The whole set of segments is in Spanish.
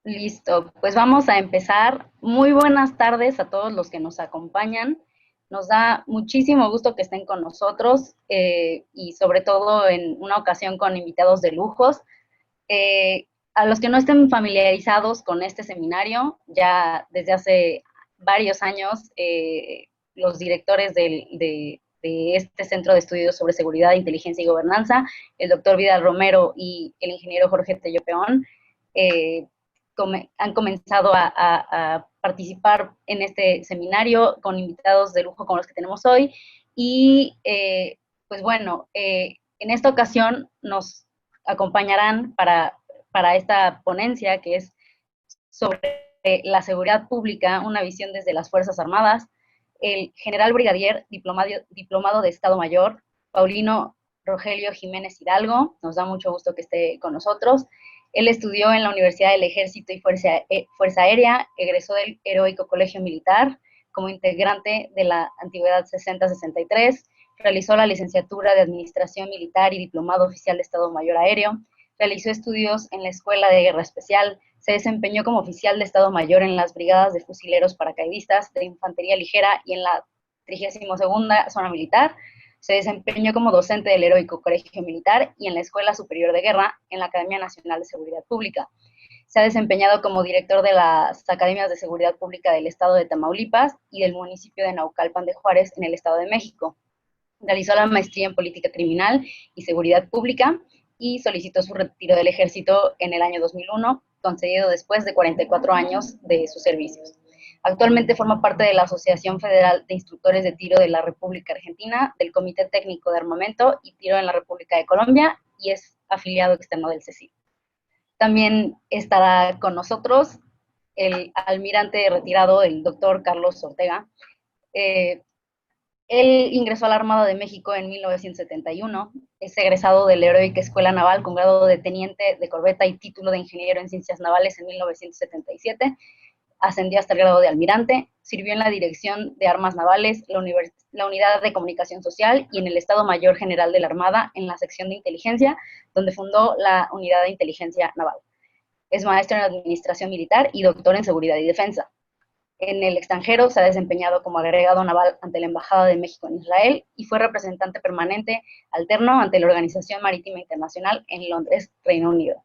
Listo, pues vamos a empezar. Muy buenas tardes a todos los que nos acompañan. Nos da muchísimo gusto que estén con nosotros y sobre todo en una ocasión con invitados de lujos. A los que no estén familiarizados con este seminario, ya desde hace varios años los directores de este Centro de Estudios sobre Seguridad, Inteligencia y Gobernanza, el doctor Vidal Romero y el ingeniero Jorge Tello Peón, eh, han comenzado a participar en este seminario con invitados de lujo como los que tenemos hoy. Y pues bueno, en esta ocasión nos acompañarán para esta ponencia que es sobre la seguridad pública, una visión desde las Fuerzas Armadas, el general brigadier diplomado de Estado Mayor, Paulino Rogelio Jiménez Hidalgo. Nos da mucho gusto que esté con nosotros. Él estudió en la Universidad del Ejército y Fuerza Aérea, egresó del Heroico Colegio Militar como integrante de la Antigüedad 60-63, realizó la licenciatura de Administración Militar y Diplomado Oficial de Estado Mayor Aéreo, realizó estudios en la Escuela de Guerra Especial, se desempeñó como oficial de Estado Mayor en las Brigadas de Fusileros Paracaidistas de Infantería Ligera y en la 32ª Zona Militar. Se desempeñó como docente del Heroico Colegio Militar y en la Escuela Superior de Guerra en la Academia Nacional de Seguridad Pública. Se ha desempeñado como director de las Academias de Seguridad Pública del Estado de Tamaulipas y del municipio de Naucalpan de Juárez en el Estado de México. Realizó la maestría en Política Criminal y Seguridad Pública y solicitó su retiro del ejército en el año 2001, concedido después de 44 años de sus servicios. Actualmente forma parte de la Asociación Federal de Instructores de Tiro de la República Argentina, del Comité Técnico de Armamento y Tiro en la República de Colombia y es afiliado externo del CECID. También estará con nosotros el almirante retirado, el doctor Carlos Ortega. Él ingresó a la Armada de México en 1971, es egresado de la Heroica Escuela Naval con grado de teniente de corbeta y título de ingeniero en ciencias navales en 1977, ascendió hasta el grado de almirante, sirvió en la Dirección de Armas Navales, la Unidad de Comunicación Social y en el Estado Mayor General de la Armada en la sección de inteligencia, donde fundó la Unidad de Inteligencia Naval. Es maestro en Administración Militar y doctor en Seguridad y Defensa. En el extranjero se ha desempeñado como agregado naval ante la Embajada de México en Israel y fue representante permanente alterno ante la Organización Marítima Internacional en Londres, Reino Unido.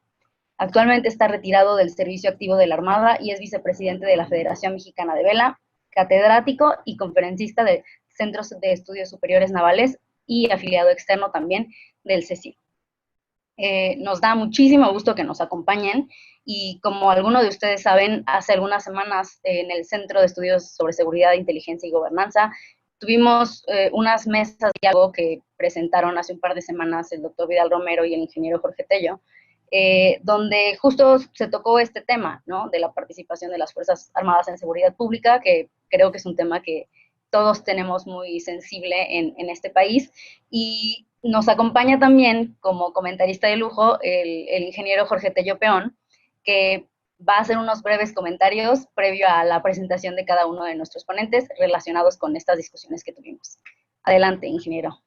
Actualmente está retirado del servicio activo de la Armada y es vicepresidente de la Federación Mexicana de Vela, catedrático y conferencista de Centros de Estudios Superiores Navales y afiliado externo también del CECI. Nos da muchísimo gusto que nos acompañen y como algunos de ustedes saben, hace algunas semanas en el Centro de Estudios sobre Seguridad, Inteligencia y Gobernanza tuvimos unas mesas de diálogo que presentaron hace un par de semanas el doctor Vidal Romero y el ingeniero Jorge Tello, donde justo se tocó este tema, ¿no? De la participación de las Fuerzas Armadas en seguridad pública, que creo que es un tema que todos tenemos muy sensible en este país. Y nos acompaña también como comentarista de lujo el ingeniero Jorge Tello Peón, que va a hacer unos breves comentarios previo a la presentación de cada uno de nuestros ponentes relacionados con estas discusiones que tuvimos. Adelante, ingeniero.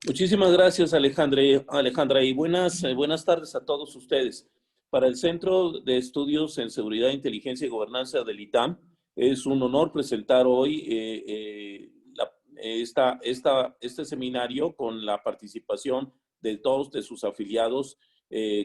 Muchísimas gracias, Alejandra, y buenas tardes a todos ustedes. Para el Centro de Estudios en Seguridad, Inteligencia y Gobernanza del ITAM, es un honor presentar hoy este seminario con la participación de todos de sus afiliados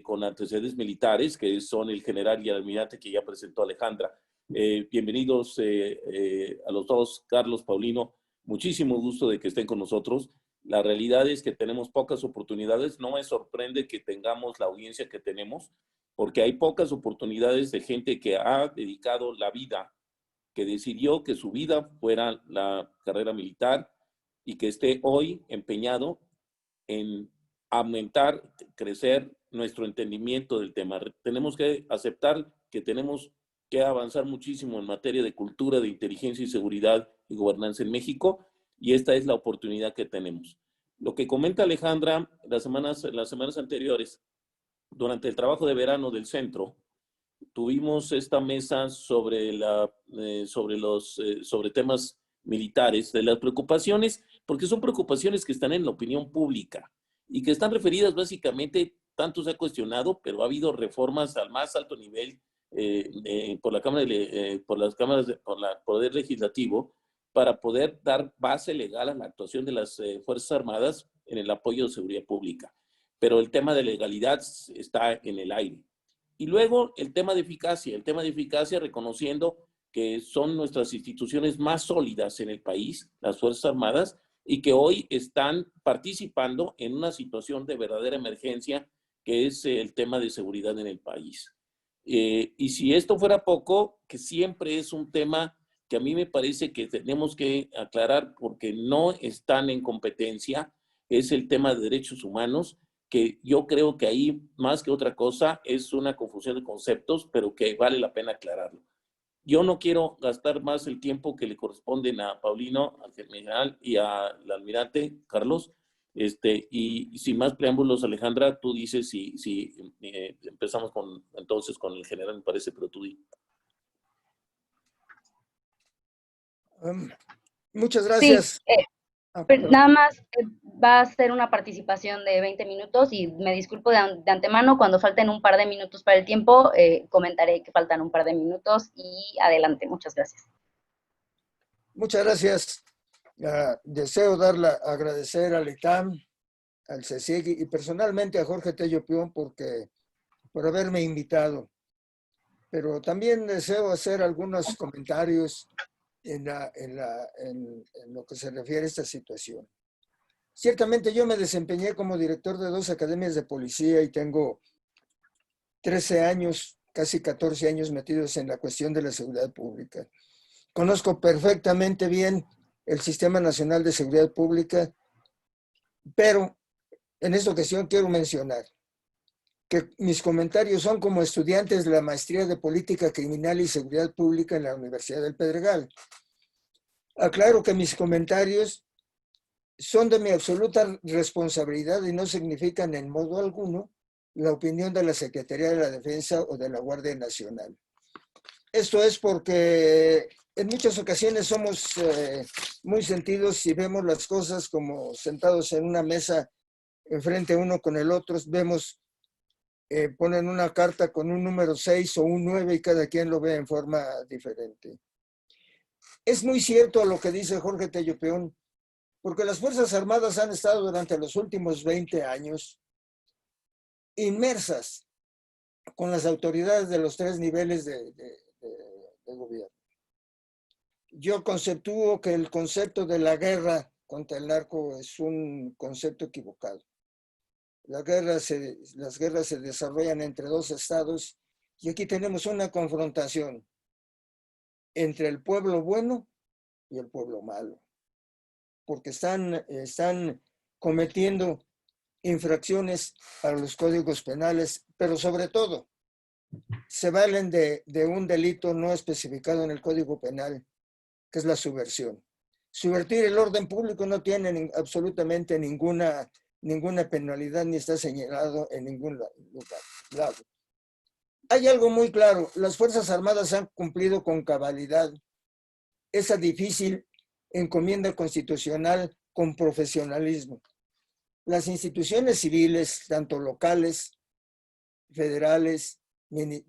con antecedentes militares, que son el general y el almirante que ya presentó Alejandra. Bienvenidos a los dos, Carlos, Paulino. Muchísimo gusto de que estén con nosotros. La realidad es que tenemos pocas oportunidades. No me sorprende que tengamos la audiencia que tenemos, porque hay pocas oportunidades de gente que ha dedicado la vida, que decidió que su vida fuera la carrera militar y que esté hoy empeñado en aumentar, crecer nuestro entendimiento del tema. Tenemos que aceptar que tenemos que avanzar muchísimo en materia de cultura, de inteligencia y seguridad y gobernanza en México, y esta es la oportunidad que tenemos. Lo que comenta Alejandra las semanas anteriores, durante el trabajo de verano del centro, tuvimos esta mesa sobre temas militares, de las preocupaciones, porque son preocupaciones que están en la opinión pública y que están referidas básicamente tanto se ha cuestionado, pero ha habido reformas al más alto nivel por la Cámara por las cámaras, por el Poder Legislativo, para poder dar base legal a la actuación de las Fuerzas Armadas en el apoyo de seguridad pública. Pero el tema de legalidad está en el aire. Y luego el tema de eficacia reconociendo que son nuestras instituciones más sólidas en el país, las Fuerzas Armadas, y que hoy están participando en una situación de verdadera emergencia, que es el tema de seguridad en el país. Y si esto fuera poco, que siempre es un tema que a mí me parece que tenemos que aclarar porque no están en competencia, es el tema de derechos humanos, que yo creo que ahí, más que otra cosa, es una confusión de conceptos, pero que vale la pena aclararlo. Yo no quiero gastar más el tiempo que le corresponden a Paulino, al general y al almirante Carlos. Y sin más preámbulos, Alejandra, tú dices si empezamos entonces con el general, me parece, pero tú di. Muchas Sí, gracias. nada más va a ser una participación de 20 minutos y me disculpo de antemano, cuando falten un par de minutos para el tiempo, comentaré que faltan un par de minutos y adelante. Muchas gracias. Muchas gracias. Deseo agradecer al ITAM, al CECIG y personalmente a Jorge Tello Pion por haberme invitado. Pero también deseo hacer algunos comentarios en lo que se refiere a esta situación. Ciertamente yo me desempeñé como director de 2 academias de policía y tengo 13 años, casi 14 años metidos en la cuestión de la seguridad pública. Conozco perfectamente bien el Sistema Nacional de Seguridad Pública, pero en esta ocasión quiero mencionar que mis comentarios son como estudiantes de la Maestría de Política Criminal y Seguridad Pública en la Universidad del Pedregal. Aclaro que mis comentarios son de mi absoluta responsabilidad y no significan en modo alguno la opinión de la Secretaría de la Defensa o de la Guardia Nacional. Esto es porque en muchas ocasiones somos muy sentidos y vemos las cosas como sentados en una mesa enfrente uno con el otro, vemos, ponen una carta con un número 6 o un 9 y cada quien lo ve en forma diferente. Es muy cierto lo que dice Jorge Tello Pion, porque las Fuerzas Armadas han estado durante los últimos 20 años inmersas con las autoridades de los 3 niveles de gobierno. Yo conceptúo que el concepto de la guerra contra el narco es un concepto equivocado. Las guerras se desarrollan entre 2 estados y aquí tenemos una confrontación entre el pueblo bueno y el pueblo malo, porque están cometiendo infracciones a los códigos penales, pero sobre todo se valen de un delito no especificado en el Código Penal, que es la subversión. Subvertir el orden público no tiene absolutamente ninguna penalidad ni está señalado en ningún lado. Hay algo muy claro, las Fuerzas Armadas han cumplido con cabalidad esa difícil encomienda constitucional con profesionalismo. Las instituciones civiles, tanto locales, federales,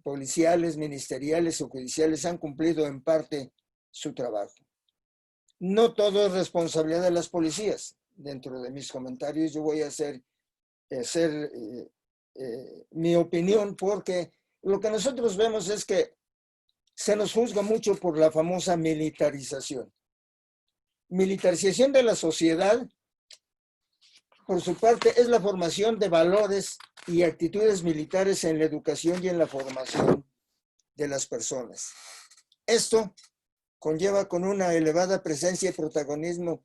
policiales, ministeriales o judiciales, han cumplido en parte su trabajo. No todo es responsabilidad de las policías. Dentro de mis comentarios yo voy a hacer mi opinión, porque lo que nosotros vemos es que se nos juzga mucho por la famosa militarización. Militarización de la sociedad, por su parte, es la formación de valores y actitudes militares en la educación y en la formación de las personas. Esto conlleva con una elevada presencia y protagonismo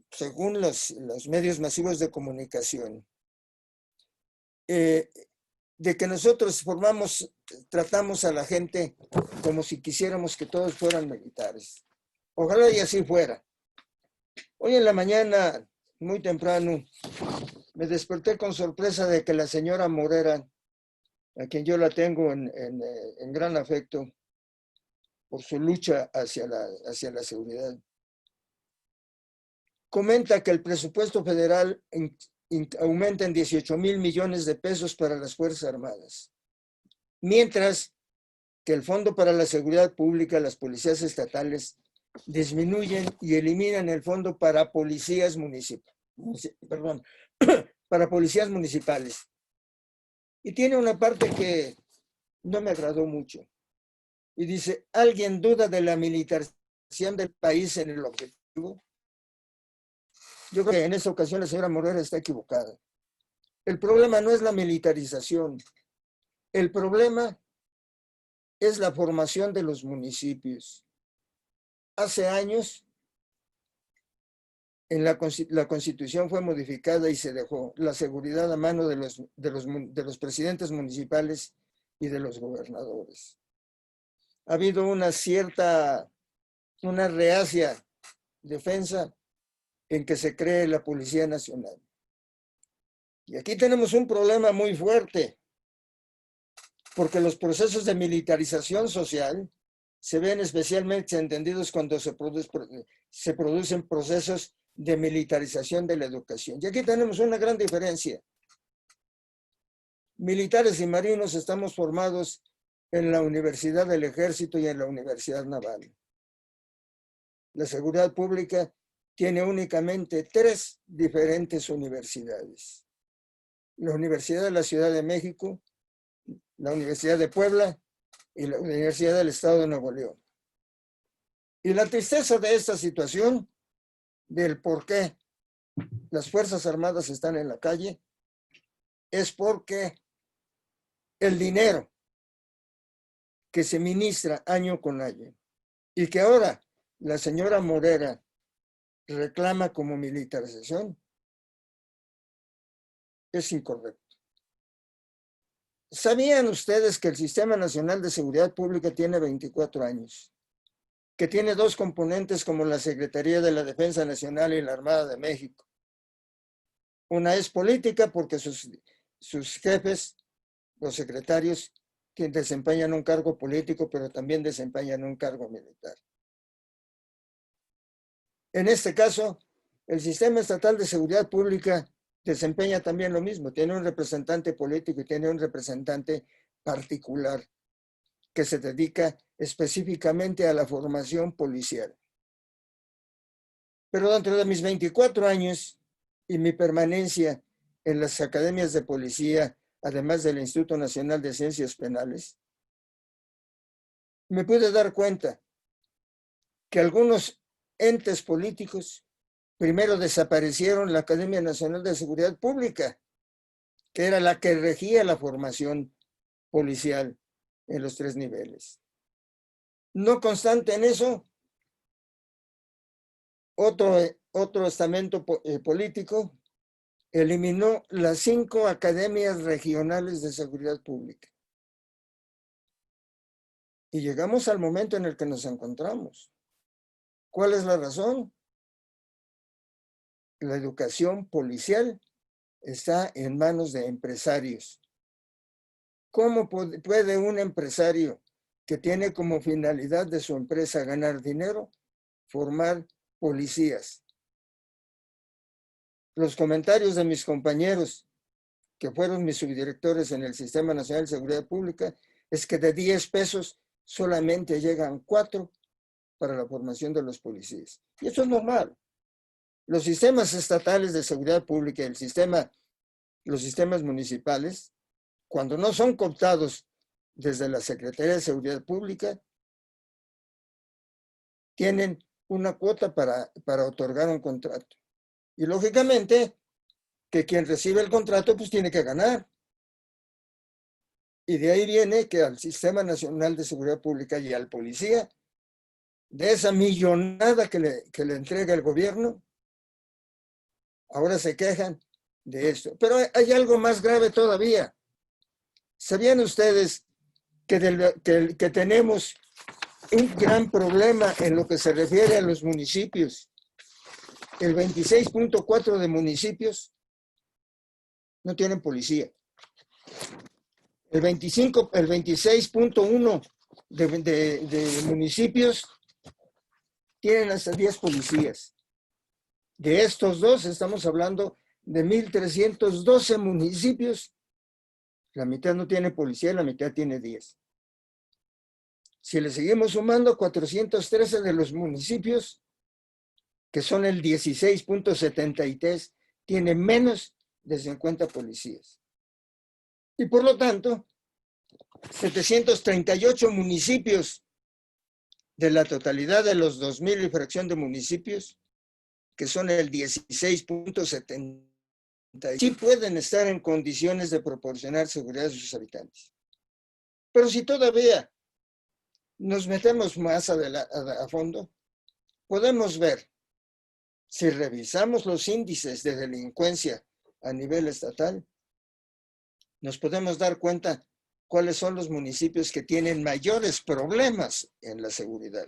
según los medios masivos de comunicación. De que nosotros tratamos a la gente como si quisiéramos que todos fueran militares. Ojalá y así fuera. Hoy en la mañana, muy temprano, me desperté con sorpresa de que la señora Morera, a quien yo la tengo en gran afecto por su lucha hacia la seguridad, comenta que el presupuesto federal aumenta en 18,000 millones de pesos para las Fuerzas Armadas. Mientras que el Fondo para la Seguridad Pública, las policías estatales, disminuyen y eliminan el fondo para policías para policías municipales. Y tiene una parte que no me agradó mucho. Y dice, ¿alguien duda de la militarización del país en el objetivo? Yo creo que en esta ocasión la señora Morera está equivocada. El problema no es la militarización. El problema es la formación de los municipios. Hace años, la Constitución fue modificada y se dejó la seguridad a mano de los presidentes municipales y de los gobernadores. Ha habido una reacia defensa en que se cree la Policía Nacional. Y aquí tenemos un problema muy fuerte, porque los procesos de militarización social se ven especialmente entendidos cuando se producen procesos de militarización de la educación. Y aquí tenemos una gran diferencia. Militares y marinos estamos formados en la Universidad del Ejército y en la Universidad Naval. La seguridad pública tiene únicamente 3 diferentes universidades. La Universidad de la Ciudad de México, la Universidad de Puebla y la Universidad del Estado de Nuevo León. Y la tristeza de esta situación, del por qué las Fuerzas Armadas están en la calle, es porque el dinero que se ministra año con año y que ahora la señora Morera reclama como militarización es incorrecto. ¿Sabían ustedes que el Sistema Nacional de Seguridad Pública tiene 24 años? Que tiene 2 componentes como la Secretaría de la Defensa Nacional y la Armada de México. Una es política porque sus jefes, los secretarios, que desempeñan un cargo político, pero también desempeñan un cargo militar. En este caso, el Sistema Estatal de Seguridad Pública desempeña también lo mismo. Tiene un representante político y tiene un representante particular que se dedica específicamente a la formación policial. Pero dentro de mis 24 años y mi permanencia en las academias de policía, además del Instituto Nacional de Ciencias Penales, me pude dar cuenta que algunos entes políticos primero desaparecieron la Academia Nacional de Seguridad Pública, que era la que regía la formación policial en los 3 niveles. No constante en eso, otro estamento político eliminó las 5 academias regionales de seguridad pública. Y llegamos al momento en el que nos encontramos. ¿Cuál es la razón? La educación policial está en manos de empresarios. ¿Cómo puede un empresario que tiene como finalidad de su empresa ganar dinero formar policías? Los comentarios de mis compañeros, que fueron mis subdirectores en el Sistema Nacional de Seguridad Pública, es que de 10 pesos solamente llegan 4 para la formación de los policías. Y eso es normal. Los sistemas estatales de seguridad pública y los sistemas municipales, cuando no son cooptados desde la Secretaría de Seguridad Pública, tienen una cuota para otorgar un contrato. Y lógicamente, que quien recibe el contrato pues tiene que ganar. Y de ahí viene que al Sistema Nacional de Seguridad Pública y al policía, de esa millonada que le entrega el gobierno, ahora se quejan de esto. Pero hay algo más grave todavía. ¿Sabían ustedes que tenemos un gran problema en lo que se refiere a los municipios? El 26.4 de municipios no tienen policía. El 26.1 de municipios tienen hasta 10 policías. De estos 2 estamos hablando de 1,312 municipios, la mitad no tiene policía y la mitad tiene 10. Si le seguimos sumando, 413 de los municipios, que son el 16.73, tienen menos de 50 policías. Y por lo tanto, 738 municipios de la totalidad de los 2,000 y fracción de municipios, que son el 16.70, sí pueden estar en condiciones de proporcionar seguridad a sus habitantes. Pero si todavía nos metemos más a fondo, podemos ver, si revisamos los índices de delincuencia a nivel estatal, nos podemos dar cuenta cuáles son los municipios que tienen mayores problemas en la seguridad.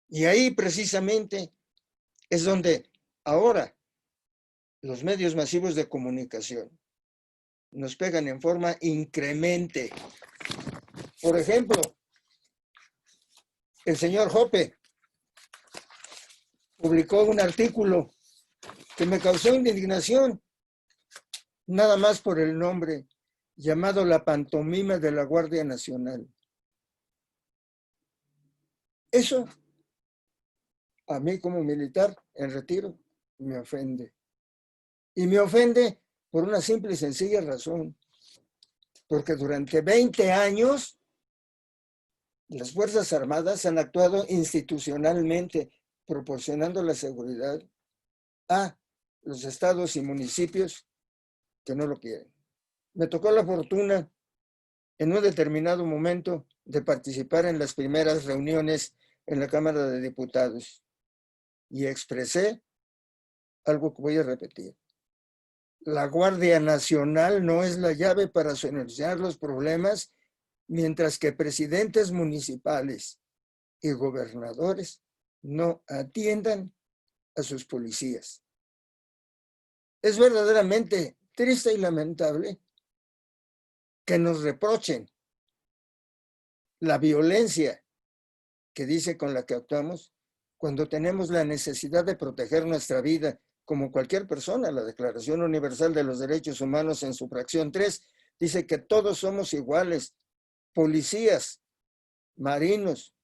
Y ahí precisamente es donde ahora los medios masivos de comunicación nos pegan en forma incremente. Por ejemplo, el señor Jope publicó un artículo que me causó indignación, nada más por el nombre, llamado La pantomima de la Guardia Nacional. Eso, a mí como militar en retiro, me ofende. Y me ofende por una simple y sencilla razón. Porque durante 20 años, las Fuerzas Armadas han actuado institucionalmente, proporcionando la seguridad a los estados y municipios que no lo quieren. Me tocó la fortuna en un determinado momento de participar en las primeras reuniones en la Cámara de Diputados y expresé algo que voy a repetir. La Guardia Nacional no es la llave para solucionar los problemas, mientras que presidentes municipales y gobernadores no atiendan a sus policías. Es verdaderamente triste y lamentable que nos reprochen la violencia que dice con la que actuamos cuando tenemos la necesidad de proteger nuestra vida como cualquier persona. La Declaración Universal de los Derechos Humanos en su fracción 3 dice que todos somos iguales, policías, marinos,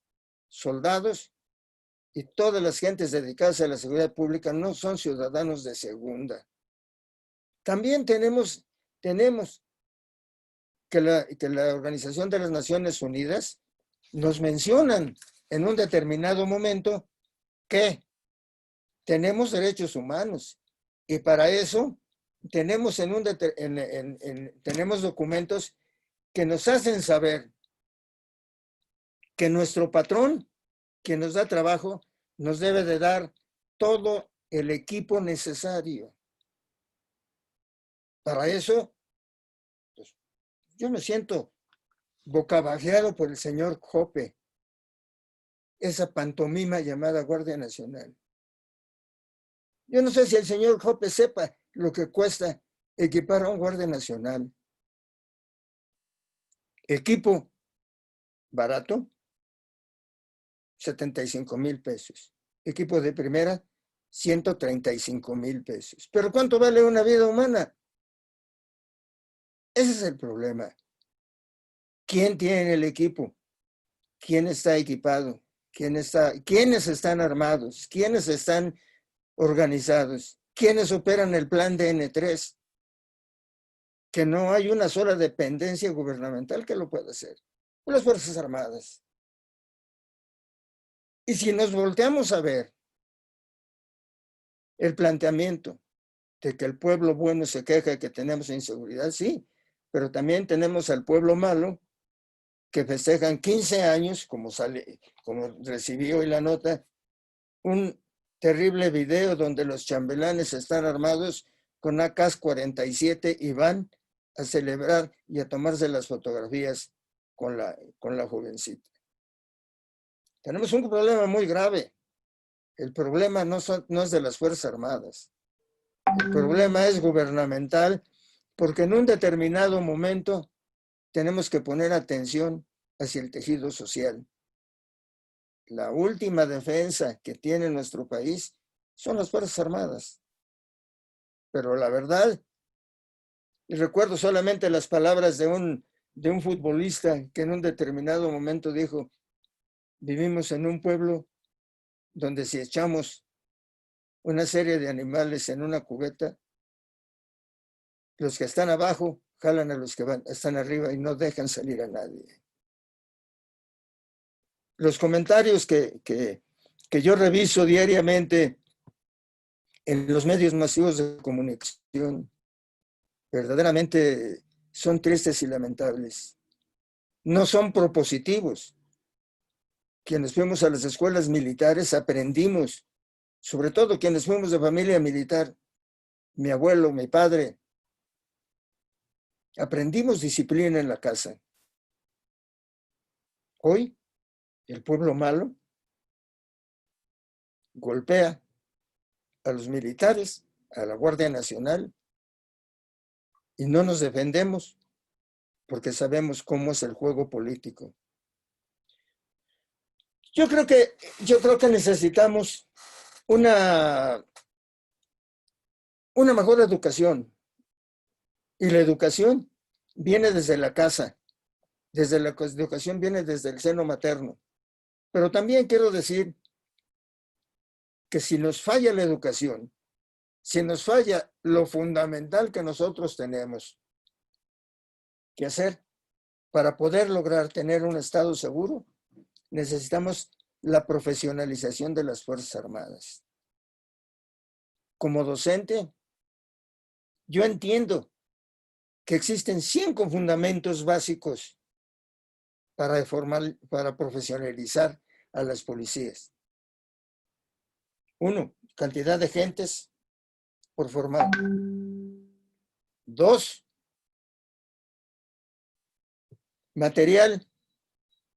soldados y todas las gentes dedicadas a la seguridad pública no son ciudadanos de segunda. También tenemos que la Organización de las Naciones Unidas nos mencionan en un determinado momento que tenemos derechos humanos y para eso tenemos, tenemos documentos que nos hacen saber que nuestro patrón, quien nos da trabajo, nos debe de dar todo el equipo necesario. Para eso, pues, yo me siento bocabajeado por el señor Jope, esa pantomima llamada Guardia Nacional. Yo no sé si el señor Jope sepa lo que cuesta equipar a un Guardia Nacional. Equipo barato, 75,000 pesos. Equipo de primera, 135,000 pesos. ¿Pero cuánto vale una vida humana? Ese es el problema. ¿Quién tiene el equipo? ¿Quién está equipado? ¿Quiénes están armados? ¿Quiénes están organizados? ¿Quiénes operan el plan DN3? Que no hay una sola dependencia gubernamental que lo pueda hacer. Las Fuerzas Armadas. Y si nos volteamos a ver el planteamiento de que el pueblo bueno se queja de que tenemos inseguridad, sí, pero también tenemos al pueblo malo que festejan 15 años, como recibí hoy la nota, un terrible video donde los chambelanes están armados con AK-47 y van a celebrar y a tomarse las fotografías con la jovencita. Tenemos un problema muy grave. El problema no es de las Fuerzas Armadas. El problema es gubernamental, porque en un determinado momento tenemos que poner atención hacia el tejido social. La última defensa que tiene nuestro país son las Fuerzas Armadas. Pero la verdad, y recuerdo solamente las palabras de un futbolista que en un determinado momento dijo: vivimos en un pueblo donde si echamos una serie de animales en una cubeta, los que están abajo jalan a los que están arriba y no dejan salir a nadie. Los comentarios que yo reviso diariamente en los medios masivos de comunicación verdaderamente son tristes y lamentables. No son propositivos. Quienes fuimos a las escuelas militares aprendimos, sobre todo quienes fuimos de familia militar, mi abuelo, mi padre, aprendimos disciplina en la casa. Hoy, el pueblo malo golpea a los militares, a la Guardia Nacional, y no nos defendemos porque sabemos cómo es el juego político. Yo creo que necesitamos una mejor educación. Y la educación viene desde la casa. Desde la educación viene desde el seno materno. Pero también quiero decir que si nos falla la educación, si nos falla lo fundamental que nosotros tenemos que hacer para poder lograr tener un Estado seguro, necesitamos la profesionalización de las Fuerzas Armadas. Como docente, yo entiendo que existen 5 fundamentos básicos para profesionalizar a las policías. 1, cantidad de gentes por formar. 2, material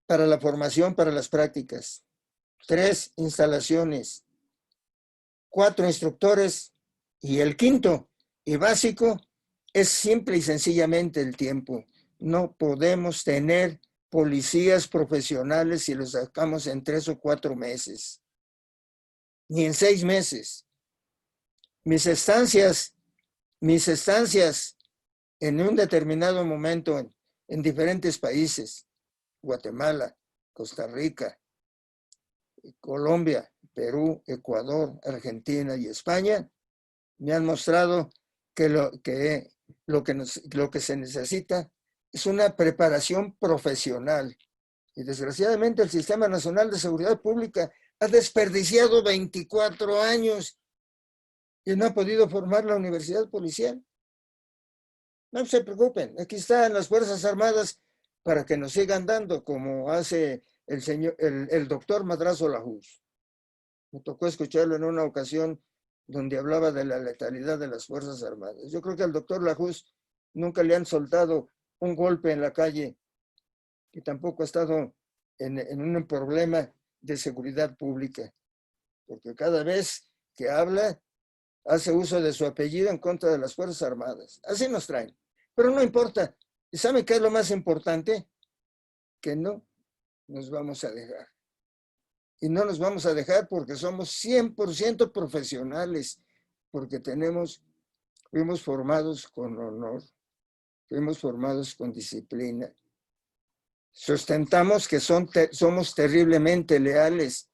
para la formación, para las prácticas. 3, instalaciones. 4, instructores. Y el 5º y básico es simple y sencillamente el tiempo. No podemos tener policías profesionales si los sacamos en 3 o 4 meses, ni en 6 meses. Mis estancias en un determinado momento en diferentes países, Guatemala, Costa Rica, Colombia, Perú, Ecuador, Argentina y España, me han mostrado que lo que se necesita es una preparación profesional. Y desgraciadamente el Sistema Nacional de Seguridad Pública ha desperdiciado 24 años y no ha podido formar la universidad policial. No se preocupen, aquí están las Fuerzas Armadas para que nos sigan dando, como hace el doctor Madrazo Lajús. Me tocó escucharlo en una ocasión donde hablaba de la letalidad de las Fuerzas Armadas. Yo creo que al doctor Lajús nunca le han soltado un golpe en la calle y tampoco ha estado en un problema de seguridad pública, porque cada vez que habla hace uso de su apellido en contra de las Fuerzas Armadas. Así nos traen. Pero no importa. ¿Y saben qué es lo más importante? Que no nos vamos a dejar. Y no nos vamos a dejar porque somos 100% profesionales, porque fuimos formados con honor, fuimos formados con disciplina. Sustentamos que somos terriblemente leales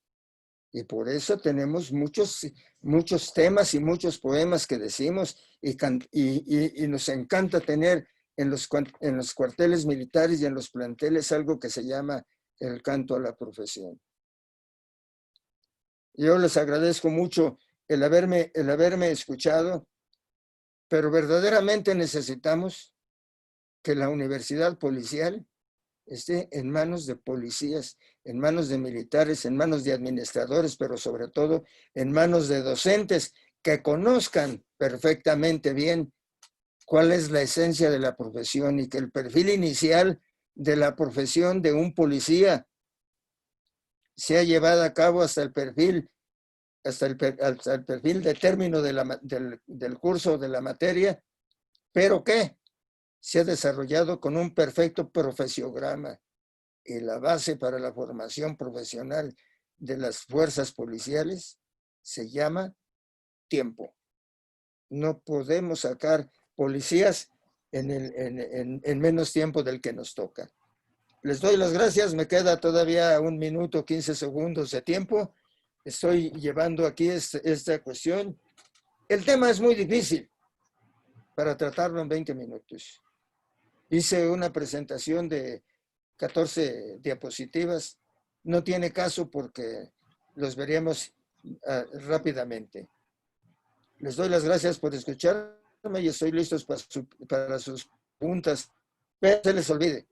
y por eso tenemos muchos temas y muchos poemas que decimos y nos encanta tener en los cuarteles militares y en los planteles algo que se llama el canto a la profesión. Yo les agradezco mucho el haberme escuchado, pero verdaderamente necesitamos que la universidad policial esté en manos de policías, en manos de militares, en manos de administradores, pero sobre todo en manos de docentes que conozcan perfectamente bien cuál es la esencia de la profesión y que el perfil inicial de la profesión de un policía sea llevado a cabo hasta el perfil de término del curso de la materia, pero que se ha desarrollado con un perfecto profesiograma. Y la base para la formación profesional de las fuerzas policiales se llama tiempo. No podemos sacar policías en menos tiempo del que nos toca. Les doy las gracias. Me queda todavía 1 minuto, 15 segundos de tiempo. Estoy llevando aquí esta cuestión. El tema es muy difícil para tratarlo en 20 minutos. Hice una presentación de 14 diapositivas. No tiene caso porque los veríamos rápidamente. Les doy las gracias por escucharme y estoy listo para sus preguntas. Pero se les olvide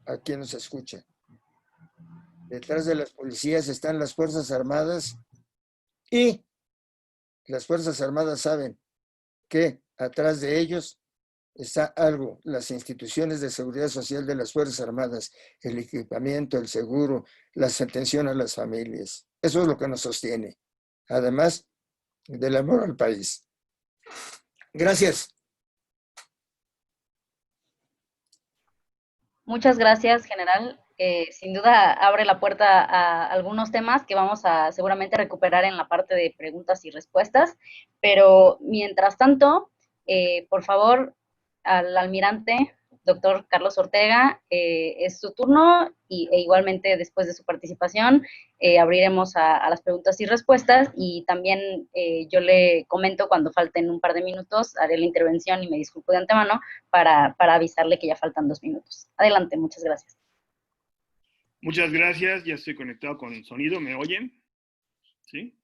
a quien nos escucha. Detrás de las policías están las Fuerzas Armadas y las Fuerzas Armadas saben que atrás de ellos está algo, las instituciones de seguridad social de las Fuerzas Armadas, el equipamiento, el seguro, la atención a las familias. Eso es lo que nos sostiene, además del amor al país. Gracias. Muchas gracias, general. Sin duda abre la puerta a algunos temas que vamos a seguramente recuperar en la parte de preguntas y respuestas, pero mientras tanto, por favor, al almirante, doctor Carlos Ortega, es su turno e igualmente después de su participación abriremos a las preguntas y respuestas y también yo le comento cuando falten un par de minutos, haré la intervención y me disculpo de antemano para avisarle que ya faltan 2 minutos. Adelante, muchas gracias. Muchas gracias, ya estoy conectado con el sonido, ¿me oyen? ¿Sí?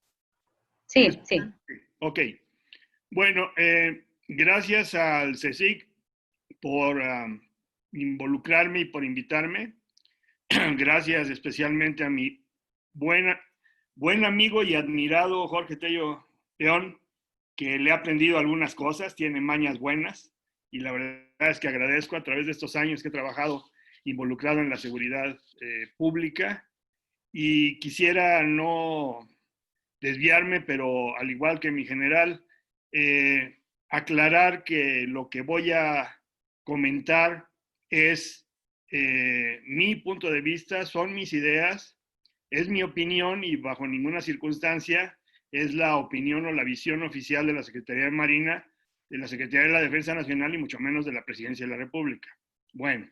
Sí, sí. Ok. Bueno, gracias al CSIC por involucrarme y por invitarme. Gracias especialmente a mi buen amigo y admirado Jorge Tello Peón, que le he aprendido algunas cosas, tiene mañas buenas, y la verdad es que agradezco a través de estos años que he trabajado involucrado en la seguridad pública, y quisiera no desviarme, pero al igual que mi general, aclarar que lo que voy a comentar es mi punto de vista, son mis ideas, es mi opinión y bajo ninguna circunstancia es la opinión o la visión oficial de la Secretaría de Marina, de la Secretaría de la Defensa Nacional y mucho menos de la Presidencia de la República. Bueno,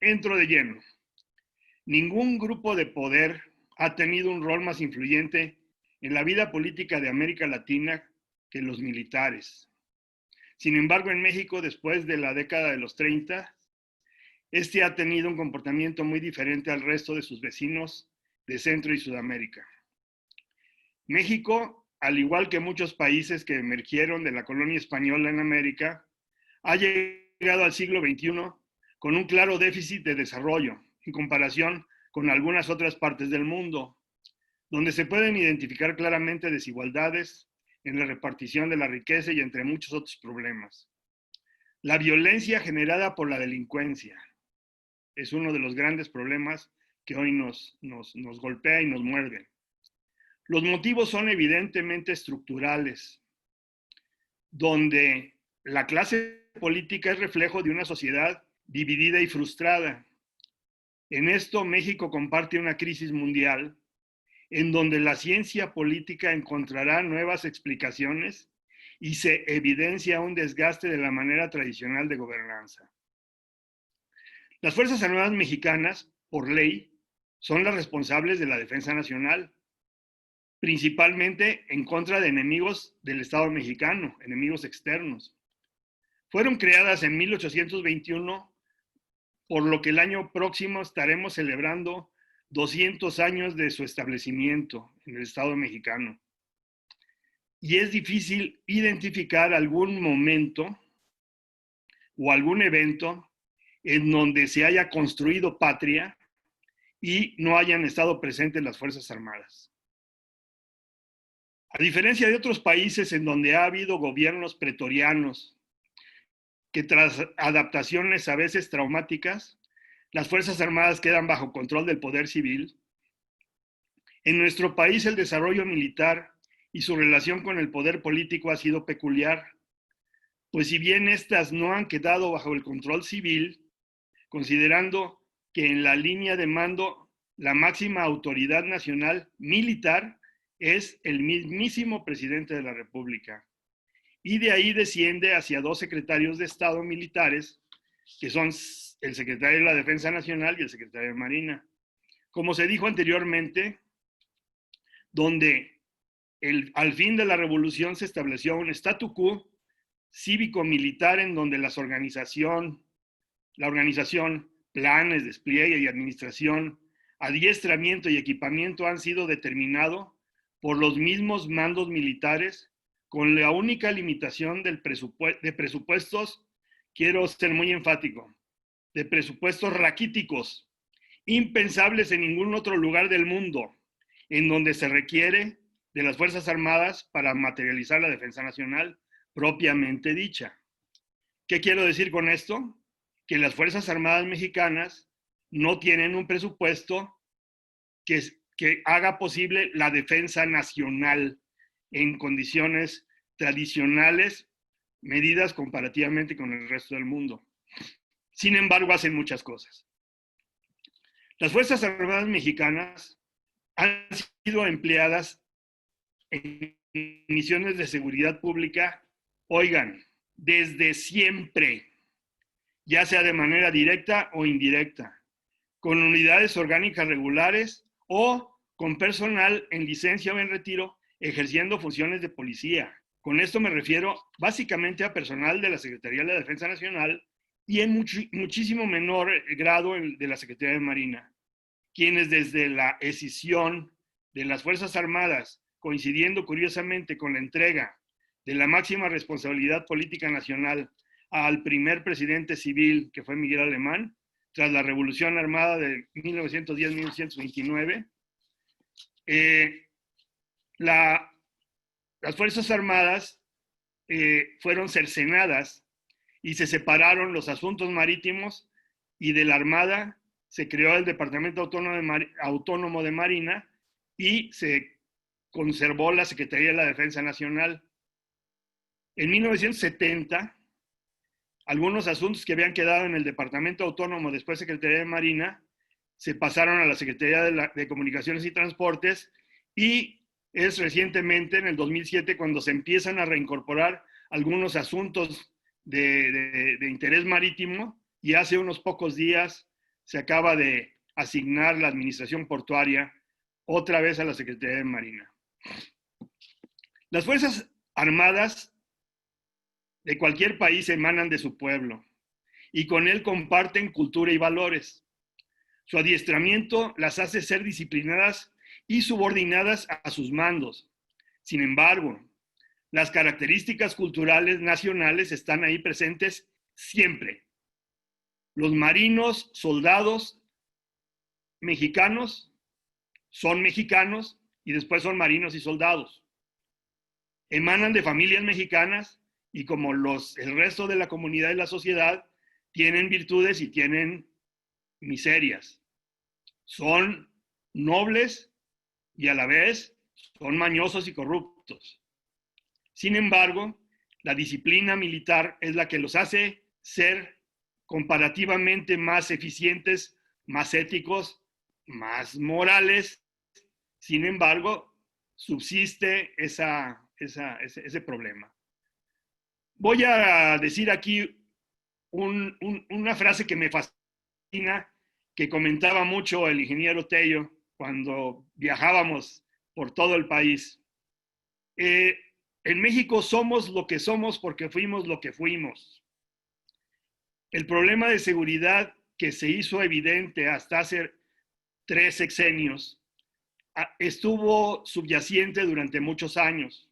entro de lleno. Ningún grupo de poder ha tenido un rol más influyente en la vida política de América Latina que los militares. Sin embargo, en México, después de la década de los 30, este ha tenido un comportamiento muy diferente al resto de sus vecinos de Centro y Sudamérica. México, al igual que muchos países que emergieron de la colonia española en América, ha llegado al siglo XXI con un claro déficit de desarrollo en comparación con algunas otras partes del mundo, donde se pueden identificar claramente desigualdades en la repartición de la riqueza y entre muchos otros problemas. La violencia generada por la delincuencia es uno de los grandes problemas que hoy nos golpea y nos muerde. Los motivos son evidentemente estructurales, donde la clase política es reflejo de una sociedad dividida y frustrada. En esto, México comparte una crisis mundial en donde la ciencia política encontrará nuevas explicaciones y se evidencia un desgaste de la manera tradicional de gobernanza. Las Fuerzas Armadas mexicanas, por ley, son las responsables de la defensa nacional, principalmente en contra de enemigos del Estado mexicano, enemigos externos. Fueron creadas en 1821, por lo que el año próximo estaremos celebrando 200 años de su establecimiento en el Estado mexicano. Y es difícil identificar algún momento o algún evento en donde se haya construido patria y no hayan estado presentes las Fuerzas Armadas. A diferencia de otros países en donde ha habido gobiernos pretorianos que tras adaptaciones a veces traumáticas, las Fuerzas Armadas quedan bajo control del poder civil, en nuestro país el desarrollo militar y su relación con el poder político ha sido peculiar, pues si bien estas no han quedado bajo el control civil, considerando que en la línea de mando la máxima autoridad nacional militar es el mismísimo presidente de la República. Y de ahí desciende hacia dos secretarios de Estado militares, que son el secretario de la Defensa Nacional y el secretario de Marina. Como se dijo anteriormente, donde al fin de la revolución se estableció un statu quo cívico-militar en donde la organización, planes, despliegue y administración, adiestramiento y equipamiento han sido determinados por los mismos mandos militares con la única limitación de presupuestos, quiero ser muy enfático, de presupuestos raquíticos, impensables en ningún otro lugar del mundo, en donde se requiere de las Fuerzas Armadas para materializar la defensa nacional propiamente dicha. ¿Qué quiero decir con esto? Que las Fuerzas Armadas mexicanas no tienen un presupuesto que haga posible la defensa nacional en condiciones tradicionales, medidas comparativamente con el resto del mundo. Sin embargo, hacen muchas cosas. Las Fuerzas Armadas mexicanas han sido empleadas en misiones de seguridad pública, oigan, desde siempre, ya sea de manera directa o indirecta, con unidades orgánicas regulares o con personal en licencia o en retiro ejerciendo funciones de policía. Con esto me refiero básicamente a personal de la Secretaría de la Defensa Nacional y en muchísimo menor grado de la Secretaría de Marina, quienes desde la escisión de las Fuerzas Armadas, coincidiendo curiosamente con la entrega de la máxima responsabilidad política nacional al primer presidente civil, que fue Miguel Alemán, tras la Revolución Armada de 1910-1929, las Fuerzas Armadas fueron cercenadas y se separaron los asuntos marítimos, y de la Armada se creó el Departamento Autónomo de Marina y se conservó la Secretaría de la Defensa Nacional. En 1970, algunos asuntos que habían quedado en el Departamento Autónomo, después Secretaría de Marina, se pasaron a la Secretaría de Comunicaciones y Transportes, y es recientemente, en el 2007, cuando se empiezan a reincorporar algunos asuntos de interés marítimo, y hace unos pocos días se acaba de asignar la administración portuaria otra vez a la Secretaría de Marina. Las Fuerzas Armadas de cualquier país emanan de su pueblo y con él comparten cultura y valores. Su adiestramiento las hace ser disciplinadas y subordinadas a sus mandos. Sin embargo, las características culturales nacionales están ahí presentes siempre. Los marinos, soldados mexicanos son mexicanos y después son marinos y soldados. Emanan de familias mexicanas y como el resto de la comunidad y la sociedad tienen virtudes y tienen miserias. Son nobles y a la vez son mañosos y corruptos. Sin embargo, la disciplina militar es la que los hace ser comparativamente más eficientes, más éticos, más morales. Sin embargo, subsiste ese problema. Voy a decir aquí una frase que me fascina, que comentaba mucho el ingeniero Tello cuando viajábamos por todo el país. En México somos lo que somos porque fuimos lo que fuimos. El problema de seguridad que se hizo evidente hasta hace 3 sexenios estuvo subyacente durante muchos años.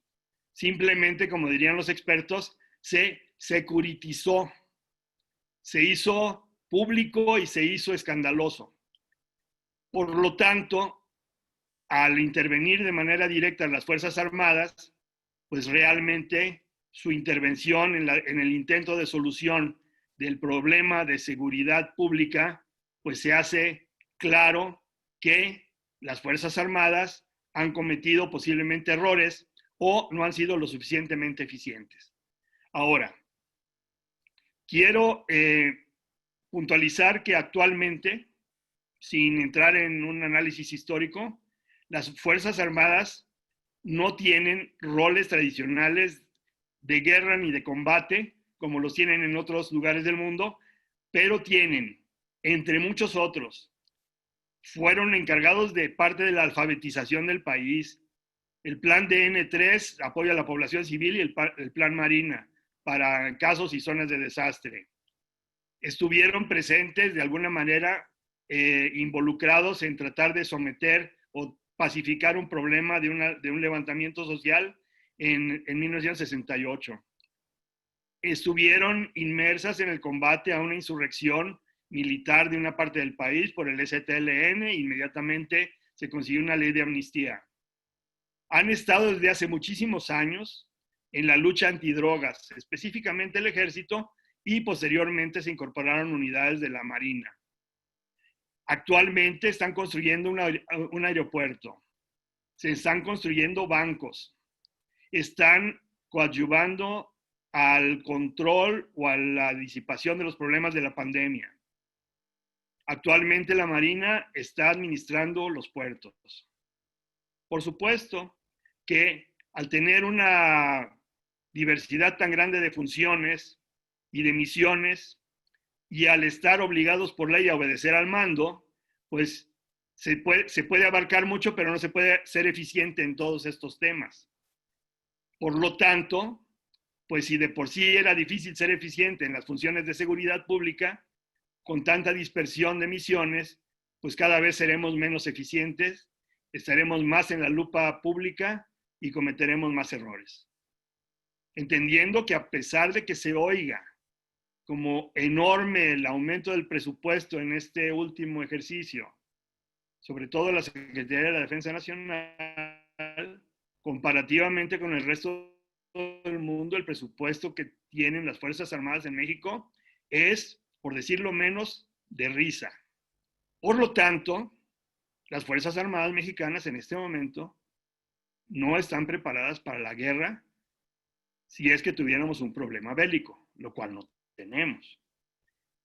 Simplemente, como dirían los expertos, se securitizó, se hizo público y se hizo escandaloso. Por lo tanto, al intervenir de manera directa las Fuerzas Armadas, pues realmente su intervención en el intento de solución del problema de seguridad pública, pues se hace claro que las Fuerzas Armadas han cometido posiblemente errores o no han sido lo suficientemente eficientes. Ahora, quiero puntualizar que actualmente, sin entrar en un análisis histórico, las Fuerzas Armadas no tienen roles tradicionales de guerra ni de combate, como los tienen en otros lugares del mundo, pero tienen, entre muchos otros, fueron encargados de parte de la alfabetización del país. El plan DN3 apoya a la población civil y el plan Marina para casos y zonas de desastre. Estuvieron presentes de alguna manera involucrados en tratar de someter o pacificar un problema de un levantamiento social en 1968. Estuvieron inmersas en el combate a una insurrección militar de una parte del país por el STLN. Inmediatamente se consiguió una ley de amnistía. Han estado desde hace muchísimos años en la lucha antidrogas, específicamente el ejército, y posteriormente se incorporaron unidades de la Marina. Actualmente están construyendo un aeropuerto, se están construyendo bancos, están coadyuvando al control o a la disipación de los problemas de la pandemia. Actualmente la Marina está administrando los puertos. Por supuesto que al tener una diversidad tan grande de funciones y de misiones, y al estar obligados por ley a obedecer al mando, pues se puede abarcar mucho, pero no se puede ser eficiente en todos estos temas. Por lo tanto, pues si de por sí era difícil ser eficiente en las funciones de seguridad pública, con tanta dispersión de misiones, pues cada vez seremos menos eficientes, estaremos más en la lupa pública y cometeremos más errores. Entendiendo que a pesar de que se oiga como enorme el aumento del presupuesto en este último ejercicio, sobre todo la Secretaría de la Defensa Nacional, comparativamente con el resto del mundo, el presupuesto que tienen las Fuerzas Armadas en México es, por decirlo menos, de risa. Por lo tanto, las Fuerzas Armadas mexicanas en este momento no están preparadas para la guerra si es que tuviéramos un problema bélico, lo cual no tenemos.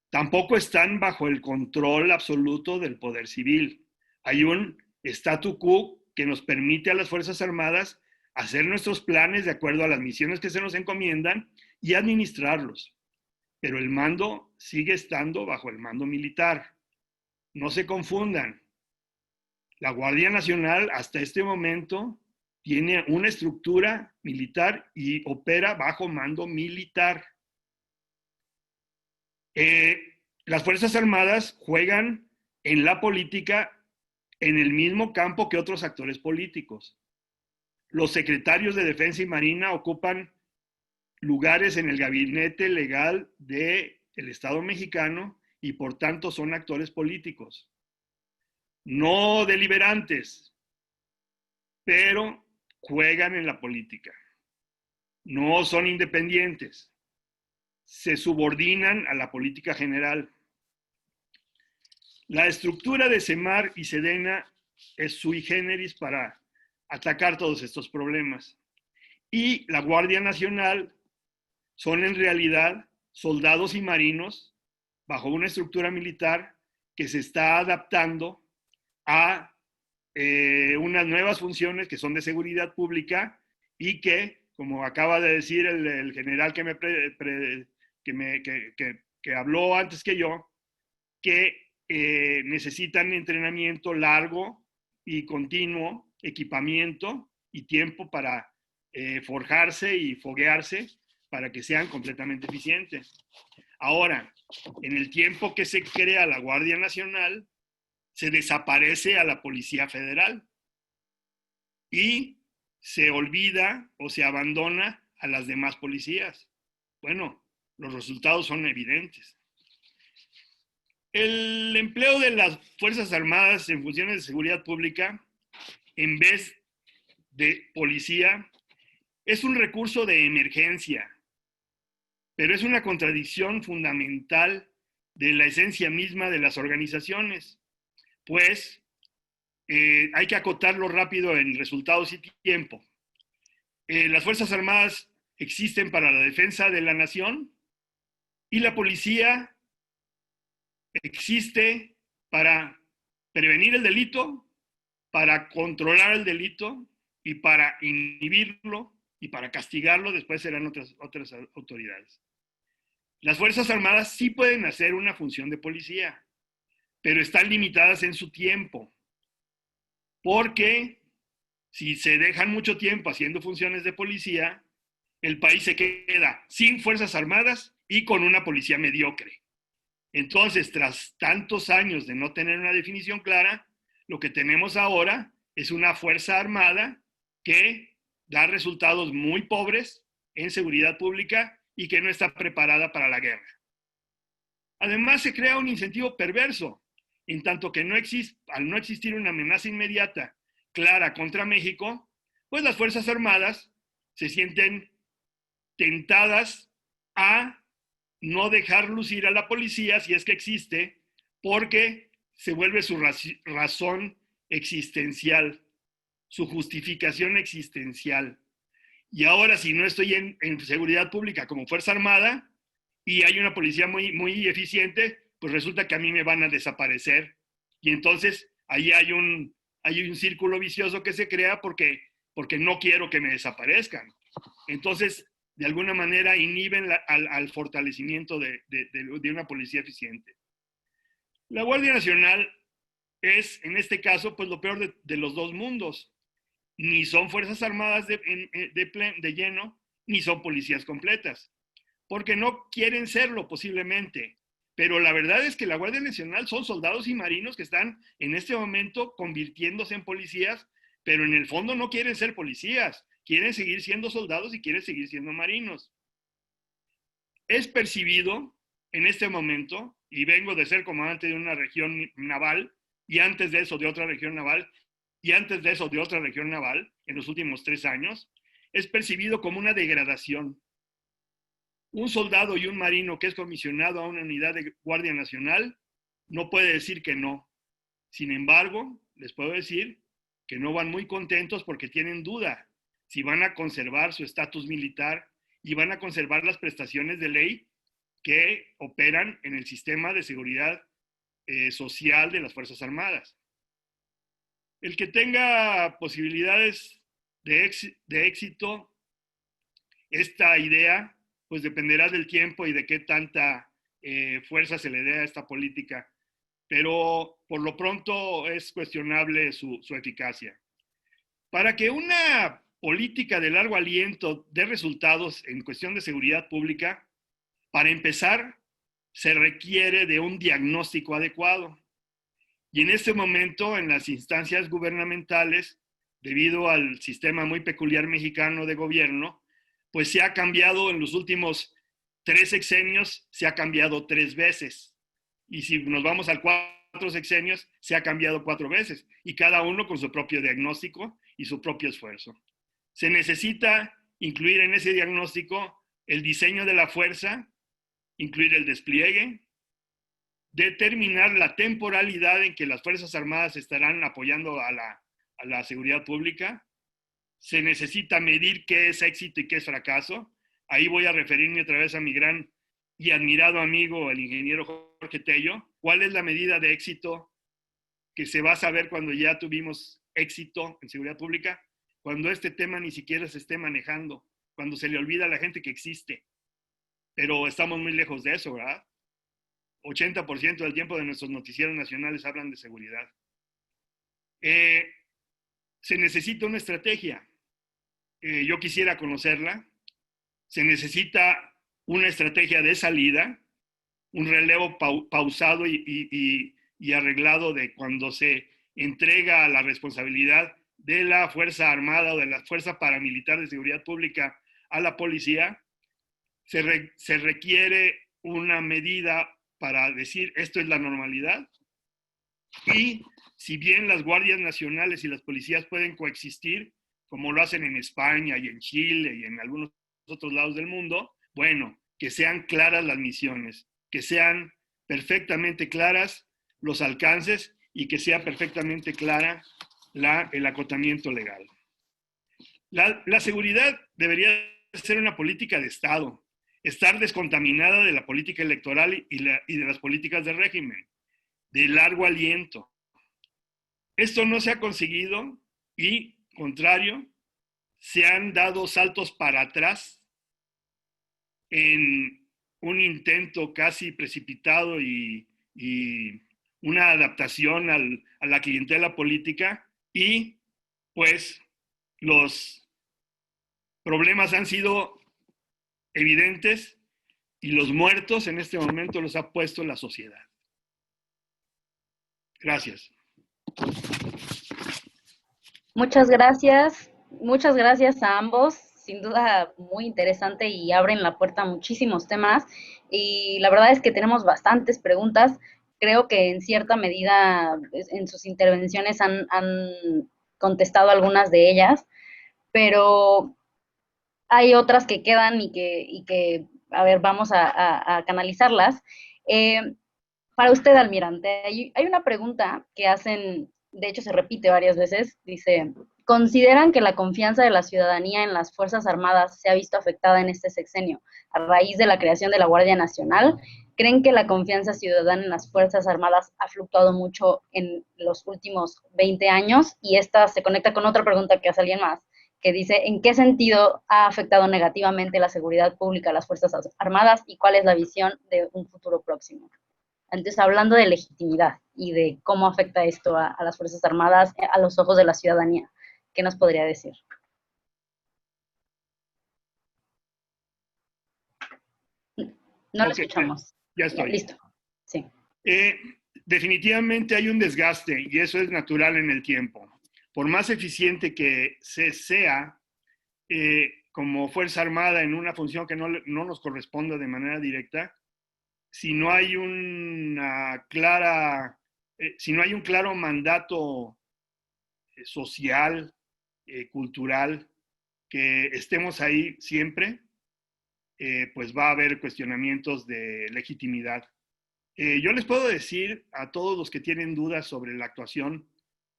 Tampoco están bajo el control absoluto del poder civil. Hay un statu quo que nos permite a las Fuerzas Armadas hacer nuestros planes de acuerdo a las misiones que se nos encomiendan y administrarlos. Pero el mando sigue estando bajo el mando militar. No se confundan. La Guardia Nacional hasta este momento tiene una estructura militar y opera bajo mando militar. Las Fuerzas Armadas juegan en la política en el mismo campo que otros actores políticos. Los secretarios de Defensa y Marina ocupan lugares en el gabinete legal del Estado mexicano y por tanto son actores políticos. No deliberantes, pero juegan en la política. No son independientes. Se subordinan a la política general. La estructura de Semar y Sedena es sui generis para atacar todos estos problemas. Y la Guardia Nacional son en realidad soldados y marinos bajo una estructura militar que se está adaptando a unas nuevas funciones que son de seguridad pública y que, como acaba de decir el general que habló antes que yo, que necesitan entrenamiento largo y continuo, equipamiento y tiempo para forjarse y foguearse para que sean completamente eficientes. Ahora, en el tiempo que se crea la Guardia Nacional, se desaparece a la Policía Federal y se olvida o se abandona a las demás policías. Bueno, los resultados son evidentes. El empleo de las Fuerzas Armadas en funciones de seguridad pública, en vez de policía, es un recurso de emergencia, pero es una contradicción fundamental de la esencia misma de las organizaciones, pues hay que acotarlo rápido en resultados y tiempo. Las Fuerzas Armadas existen para la defensa de la nación y la policía existe para prevenir el delito, para controlar el delito y para inhibirlo y para castigarlo después serán otras autoridades. Las Fuerzas Armadas sí pueden hacer una función de policía, pero están limitadas en su tiempo, porque si se dejan mucho tiempo haciendo funciones de policía, el país se queda sin Fuerzas Armadas y con una policía mediocre. Entonces, tras tantos años de no tener una definición clara, lo que tenemos ahora es una Fuerza Armada que da resultados muy pobres en seguridad pública y que no está preparada para la guerra. Además, se crea un incentivo perverso, en tanto que al no existir una amenaza inmediata clara contra México, pues las Fuerzas Armadas se sienten tentadas a no dejar lucir a la policía si es que existe, porque se vuelve su razón existencial, su justificación existencial. Y ahora, si no estoy en seguridad pública como Fuerza Armada y hay una policía muy eficiente, pues resulta que a mí me van a desaparecer. Y entonces ahí hay un círculo vicioso que se crea porque no quiero que me desaparezcan. Entonces, de alguna manera, inhiben al fortalecimiento de una policía eficiente. La Guardia Nacional es, en este caso, pues lo peor de los dos mundos. Ni son Fuerzas Armadas de lleno, ni son policías completas, porque no quieren serlo posiblemente. Pero la verdad es que la Guardia Nacional son soldados y marinos que están en este momento convirtiéndose en policías, pero en el fondo no quieren ser policías, quieren seguir siendo soldados y quieren seguir siendo marinos. Es percibido en este momento, y vengo de ser comandante de una región naval, y antes de eso de otra región naval, y antes de eso de otra región naval, en los últimos 3 años, es percibido como una degradación. Un soldado y un marino que es comisionado a una unidad de Guardia Nacional no puede decir que no. Sin embargo, les puedo decir que no van muy contentos porque tienen duda si van a conservar su estatus militar y van a conservar las prestaciones de ley que operan en el sistema de seguridad social de las Fuerzas Armadas. El que tenga posibilidades de éxito, esta idea, pues dependerá del tiempo y de qué tanta fuerza se le dé a esta política, pero por lo pronto es cuestionable su eficacia. Para que una política de largo aliento dé resultados en cuestión de seguridad pública, para empezar, se requiere de un diagnóstico adecuado. Y en este momento, en las instancias gubernamentales, debido al sistema muy peculiar mexicano de gobierno, pues se ha cambiado en los últimos 3 sexenios, se ha cambiado 3 veces. Y si nos vamos al 4 sexenios, se ha cambiado 4 veces. Y cada uno con su propio diagnóstico y su propio esfuerzo. Se necesita incluir en ese diagnóstico el diseño de la fuerza, incluir el despliegue, determinar la temporalidad en que las Fuerzas Armadas estarán apoyando a la seguridad pública. Se necesita medir qué es éxito y qué es fracaso. Ahí voy a referirme otra vez a mi gran y admirado amigo, el ingeniero Jorge Tello. ¿Cuál es la medida de éxito que se va a saber cuando ya tuvimos éxito en seguridad pública? Cuando este tema ni siquiera se esté manejando, cuando se le olvida a la gente que existe. Pero estamos muy lejos de eso, ¿verdad? 80% del tiempo de nuestros noticieros nacionales hablan de seguridad. Se necesita una estrategia. Yo quisiera conocerla. Se necesita una estrategia de salida, un relevo pausado y arreglado de cuando se entrega la responsabilidad de la Fuerza Armada o de la Fuerza Paramilitar de Seguridad Pública a la policía. Se requiere una medida para decir esto es la normalidad. Y si bien las guardias nacionales y las policías pueden coexistir, como lo hacen en España y en Chile y en algunos otros lados del mundo, bueno, que sean claras las misiones, que sean perfectamente claras los alcances y que sea perfectamente clara el acotamiento legal. La seguridad debería ser una política de Estado, estar descontaminada de la política electoral y de las políticas de régimen, de largo aliento. Esto no se ha conseguido y, contrario, se han dado saltos para atrás en un intento casi precipitado y una adaptación a la clientela política, y pues los problemas han sido evidentes y los muertos en este momento los ha puesto la sociedad. Gracias. Muchas gracias a ambos, sin duda muy interesante y abren la puerta a muchísimos temas, y la verdad es que tenemos bastantes preguntas. Creo que en cierta medida en sus intervenciones han contestado algunas de ellas, pero hay otras que quedan y que a ver, vamos a canalizarlas. Para usted, almirante, hay una pregunta que hacen, de hecho se repite varias veces, dice, ¿consideran que la confianza de la ciudadanía en las Fuerzas Armadas se ha visto afectada en este sexenio a raíz de la creación de la Guardia Nacional? ¿Creen que la confianza ciudadana en las Fuerzas Armadas ha fluctuado mucho en los últimos 20 años? Y esta se conecta con otra pregunta que hace alguien más, que dice, ¿en qué sentido ha afectado negativamente la seguridad pública a las Fuerzas Armadas y cuál es la visión de un futuro próximo? Entonces, hablando de legitimidad y de cómo afecta esto a las Fuerzas Armadas a los ojos de la ciudadanía, ¿qué nos podría decir? No lo escuchamos. Ya estoy. Listo. Sí. Definitivamente hay un desgaste y eso es natural en el tiempo. Por más eficiente que se sea como Fuerza Armada en una función que no nos corresponda de manera directa, si no hay si no hay un claro mandato social, cultural, que estemos ahí siempre, pues va a haber cuestionamientos de legitimidad. Yo les puedo decir a todos los que tienen dudas sobre la actuación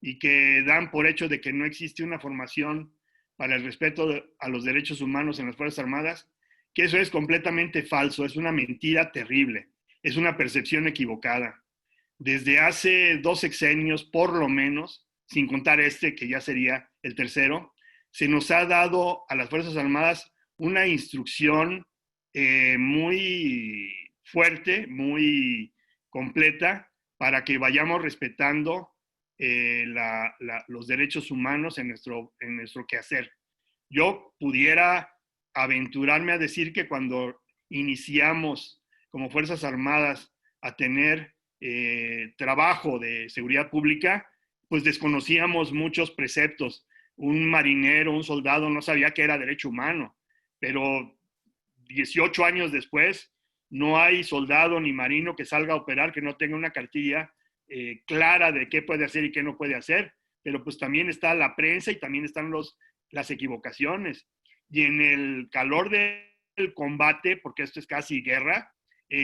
y que dan por hecho de que no existe una formación para el respeto a los derechos humanos en las Fuerzas Armadas, que eso es completamente falso, es una mentira terrible, es una percepción equivocada. Desde hace 2 sexenios, por lo menos, sin contar este, que ya sería el tercero, se nos ha dado a las Fuerzas Armadas una instrucción muy fuerte, muy completa, para que vayamos respetando los derechos humanos en nuestro quehacer. Yo pudiera aventurarme a decir que cuando iniciamos como Fuerzas Armadas a tener trabajo de seguridad pública, pues desconocíamos muchos preceptos. Un marinero, un soldado no sabía qué era derecho humano, pero 18 años después no hay soldado ni marino que salga a operar que no tenga una cartilla clara de qué puede hacer y qué no puede hacer, pero pues también está la prensa y también están las equivocaciones. Y en el calor del combate, porque esto es casi guerra,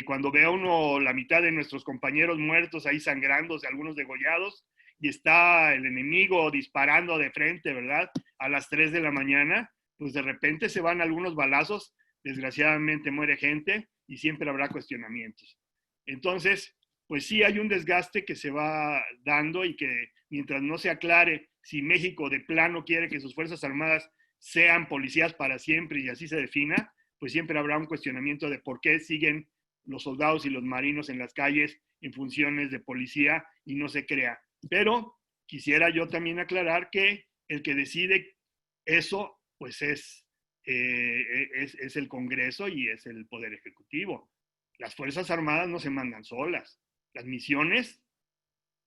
cuando ve a uno la mitad de nuestros compañeros muertos ahí sangrándose, algunos degollados, y está el enemigo disparando de frente, ¿verdad? A las 3 de la mañana, pues de repente se van algunos balazos, desgraciadamente muere gente y siempre habrá cuestionamientos. Entonces, pues sí hay un desgaste que se va dando y que mientras no se aclare si México de plano quiere que sus Fuerzas Armadas sean policías para siempre y así se defina, pues siempre habrá un cuestionamiento de por qué siguen los soldados y los marinos en las calles en funciones de policía y no se crea. Pero quisiera yo también aclarar que el que decide eso, pues es el Congreso y es el Poder Ejecutivo. Las Fuerzas Armadas no se mandan solas. Las misiones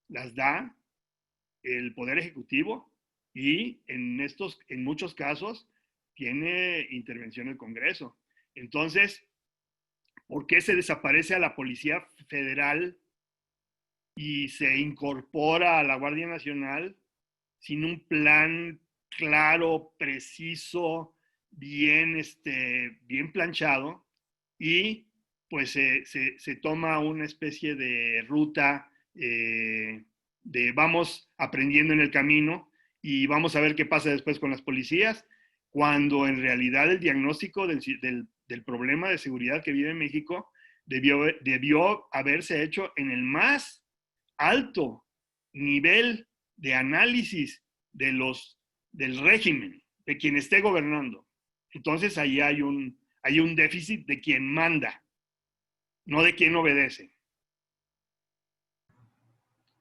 las da el Poder Ejecutivo y en muchos casos tiene intervención el Congreso. Entonces, ¿por qué se desaparece a la Policía Federal y se incorpora a la Guardia Nacional sin un plan claro, preciso, bien planchado? Y pues se toma una especie de ruta de vamos aprendiendo en el camino y vamos a ver qué pasa después con las policías, cuando en realidad el diagnóstico del problema de seguridad que vive México debió haberse hecho en el más alto nivel de análisis del régimen, de quien esté gobernando. Entonces ahí hay un déficit de quien manda, no de quien obedece.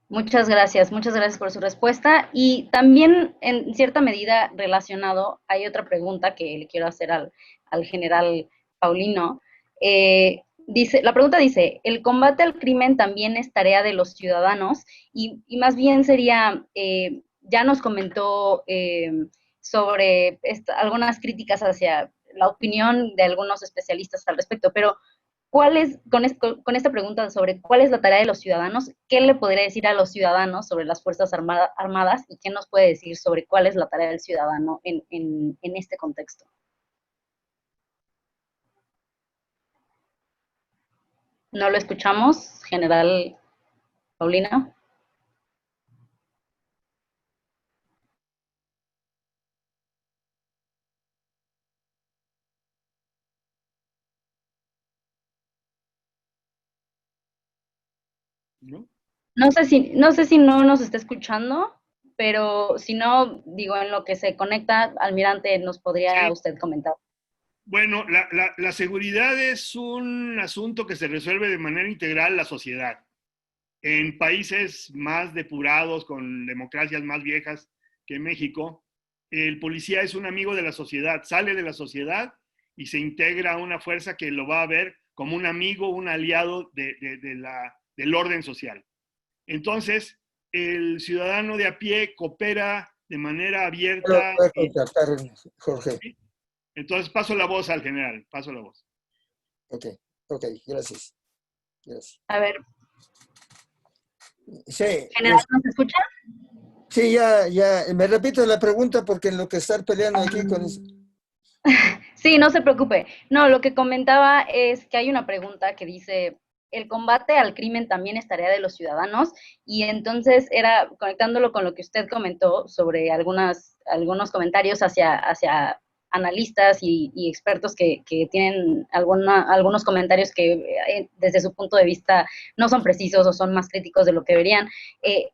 Muchas gracias por su respuesta. Y también, en cierta medida relacionado, hay otra pregunta que le quiero hacer al general Paulino. La pregunta dice, ¿el combate al crimen también es tarea de los ciudadanos? Y más bien sería, ya nos comentó sobre algunas críticas hacia la opinión de algunos especialistas al respecto, pero con esta pregunta sobre cuál es la tarea de los ciudadanos, qué le podría decir a los ciudadanos sobre las Fuerzas Armadas y qué nos puede decir sobre cuál es la tarea del ciudadano en este contexto? No lo escuchamos, general Paulino. ¿No? No sé si no nos está escuchando, pero si no, digo, en lo que se conecta, almirante, nos podría Sí. usted comentar. Bueno, la seguridad es un asunto que se resuelve de manera integral la sociedad. En países más depurados, con democracias más viejas que México, el policía es un amigo de la sociedad, sale de la sociedad y se integra a una fuerza que lo va a ver como un amigo, un aliado del orden social. Entonces, el ciudadano de a pie coopera de manera Lo abierta. voy a contactar, Jorge. Entonces, paso la voz al general, paso la voz. Ok, gracias. Gracias. A ver, Sí, general, ¿nos escucha? sí, ya. Me repito la pregunta porque en lo que estar peleando aquí con eso. Sí, no se preocupe. No, lo que comentaba es que hay una pregunta que dice, ¿el combate al crimen también es tarea de los ciudadanos? Y entonces era conectándolo con lo que usted comentó sobre algunos comentarios hacia analistas y expertos que tienen algunos comentarios que desde su punto de vista no son precisos o son más críticos de lo que deberían.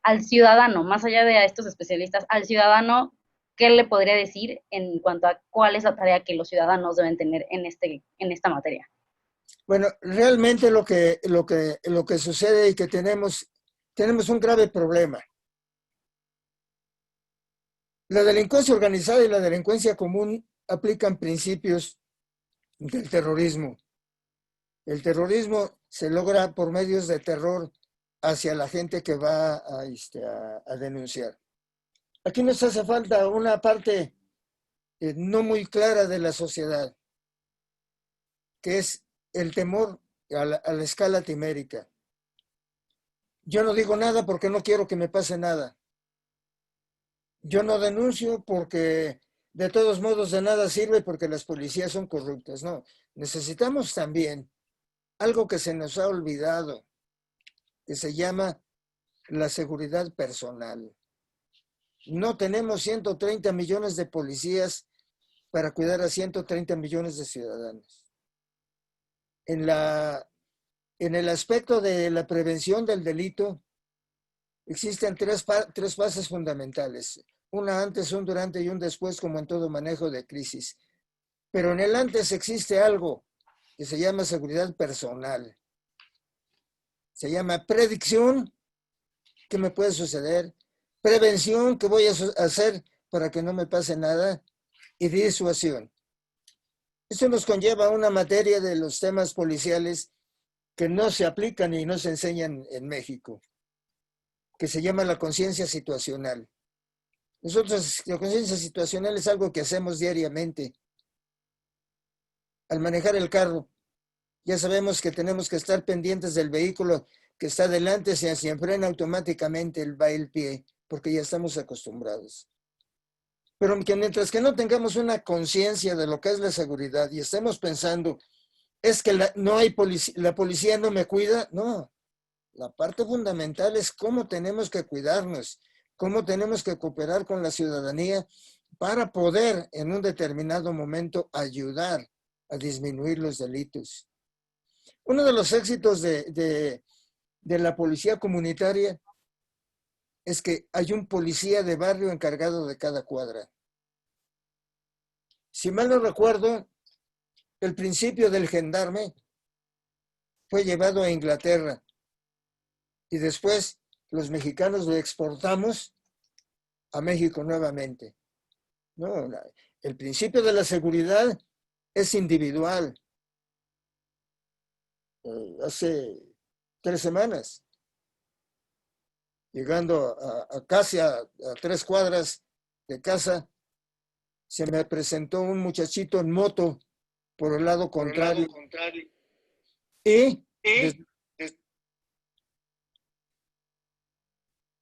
Al ciudadano, más allá de a estos especialistas, al ciudadano, ¿qué le podría decir en cuanto a cuál es la tarea que los ciudadanos deben tener en esta materia? Bueno, realmente lo que sucede y que tenemos un grave problema. La delincuencia organizada y la delincuencia común aplican principios del terrorismo. El terrorismo se logra por medios de terror hacia la gente que va a denunciar. Aquí nos hace falta una parte no muy clara de la sociedad, que es el temor a la escala timérica. Yo no digo nada porque no quiero que me pase nada. Yo no denuncio porque de todos modos de nada sirve porque las policías son corruptas. No, necesitamos también algo que se nos ha olvidado, que se llama la seguridad personal. No tenemos 130 millones de policías para cuidar a 130 millones de ciudadanos. En el aspecto de la prevención del delito, existen tres fases fundamentales. Una antes, un durante y un después, como en todo manejo de crisis. Pero en el antes existe algo que se llama seguridad personal. Se llama predicción, ¿qué me puede suceder? Prevención, ¿qué voy a hacer para que no me pase nada? Y disuasión. Esto nos conlleva a una materia de los temas policiales que no se aplican y no se enseñan en México, que se llama la conciencia situacional. Nosotros, la conciencia situacional es algo que hacemos diariamente. Al manejar el carro, ya sabemos que tenemos que estar pendientes del vehículo que está delante, si frena automáticamente va el pie, porque ya estamos acostumbrados. Pero que mientras que no tengamos una conciencia de lo que es la seguridad y estemos pensando, es que la policía no me cuida, no. La parte fundamental es cómo tenemos que cuidarnos, cómo tenemos que cooperar con la ciudadanía para poder en un determinado momento ayudar a disminuir los delitos. Uno de los éxitos de la policía comunitaria es que hay un policía de barrio encargado de cada cuadra. Si mal no recuerdo, el principio del gendarme fue llevado a Inglaterra y después los mexicanos lo exportamos a México nuevamente. No, el principio de la seguridad es individual. Hace 3 semanas, llegando a casi a 3 cuadras de casa, se me presentó un muchachito en moto por el lado contrario. Y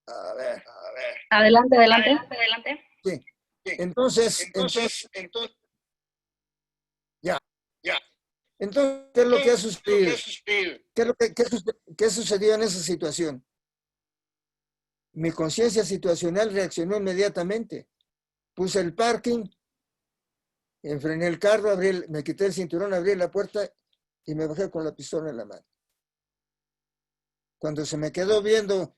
a ver. Adelante. Sí. Entonces, ya. Entonces, ¿qué es lo que ha sucedido? ¿Qué sucedió en esa situación? Mi conciencia situacional reaccionó inmediatamente. Puse el parking, enfrené el carro, me quité el cinturón, abrí la puerta y me bajé con la pistola en la mano. Cuando se me quedó viendo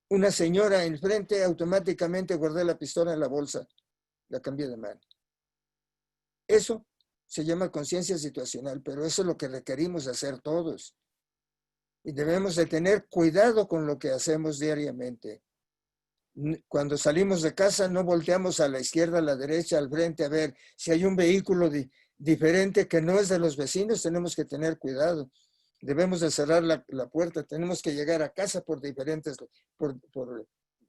una señora enfrente, automáticamente guardé la pistola en la bolsa, la cambié de mano. Eso se llama conciencia situacional, pero eso es lo que requerimos hacer todos. Y debemos de tener cuidado con lo que hacemos diariamente. Cuando salimos de casa no volteamos a la izquierda, a la derecha, al frente, a ver si hay un vehículo diferente que no es de los vecinos, tenemos que tener cuidado. Debemos de cerrar la puerta, tenemos que llegar a casa por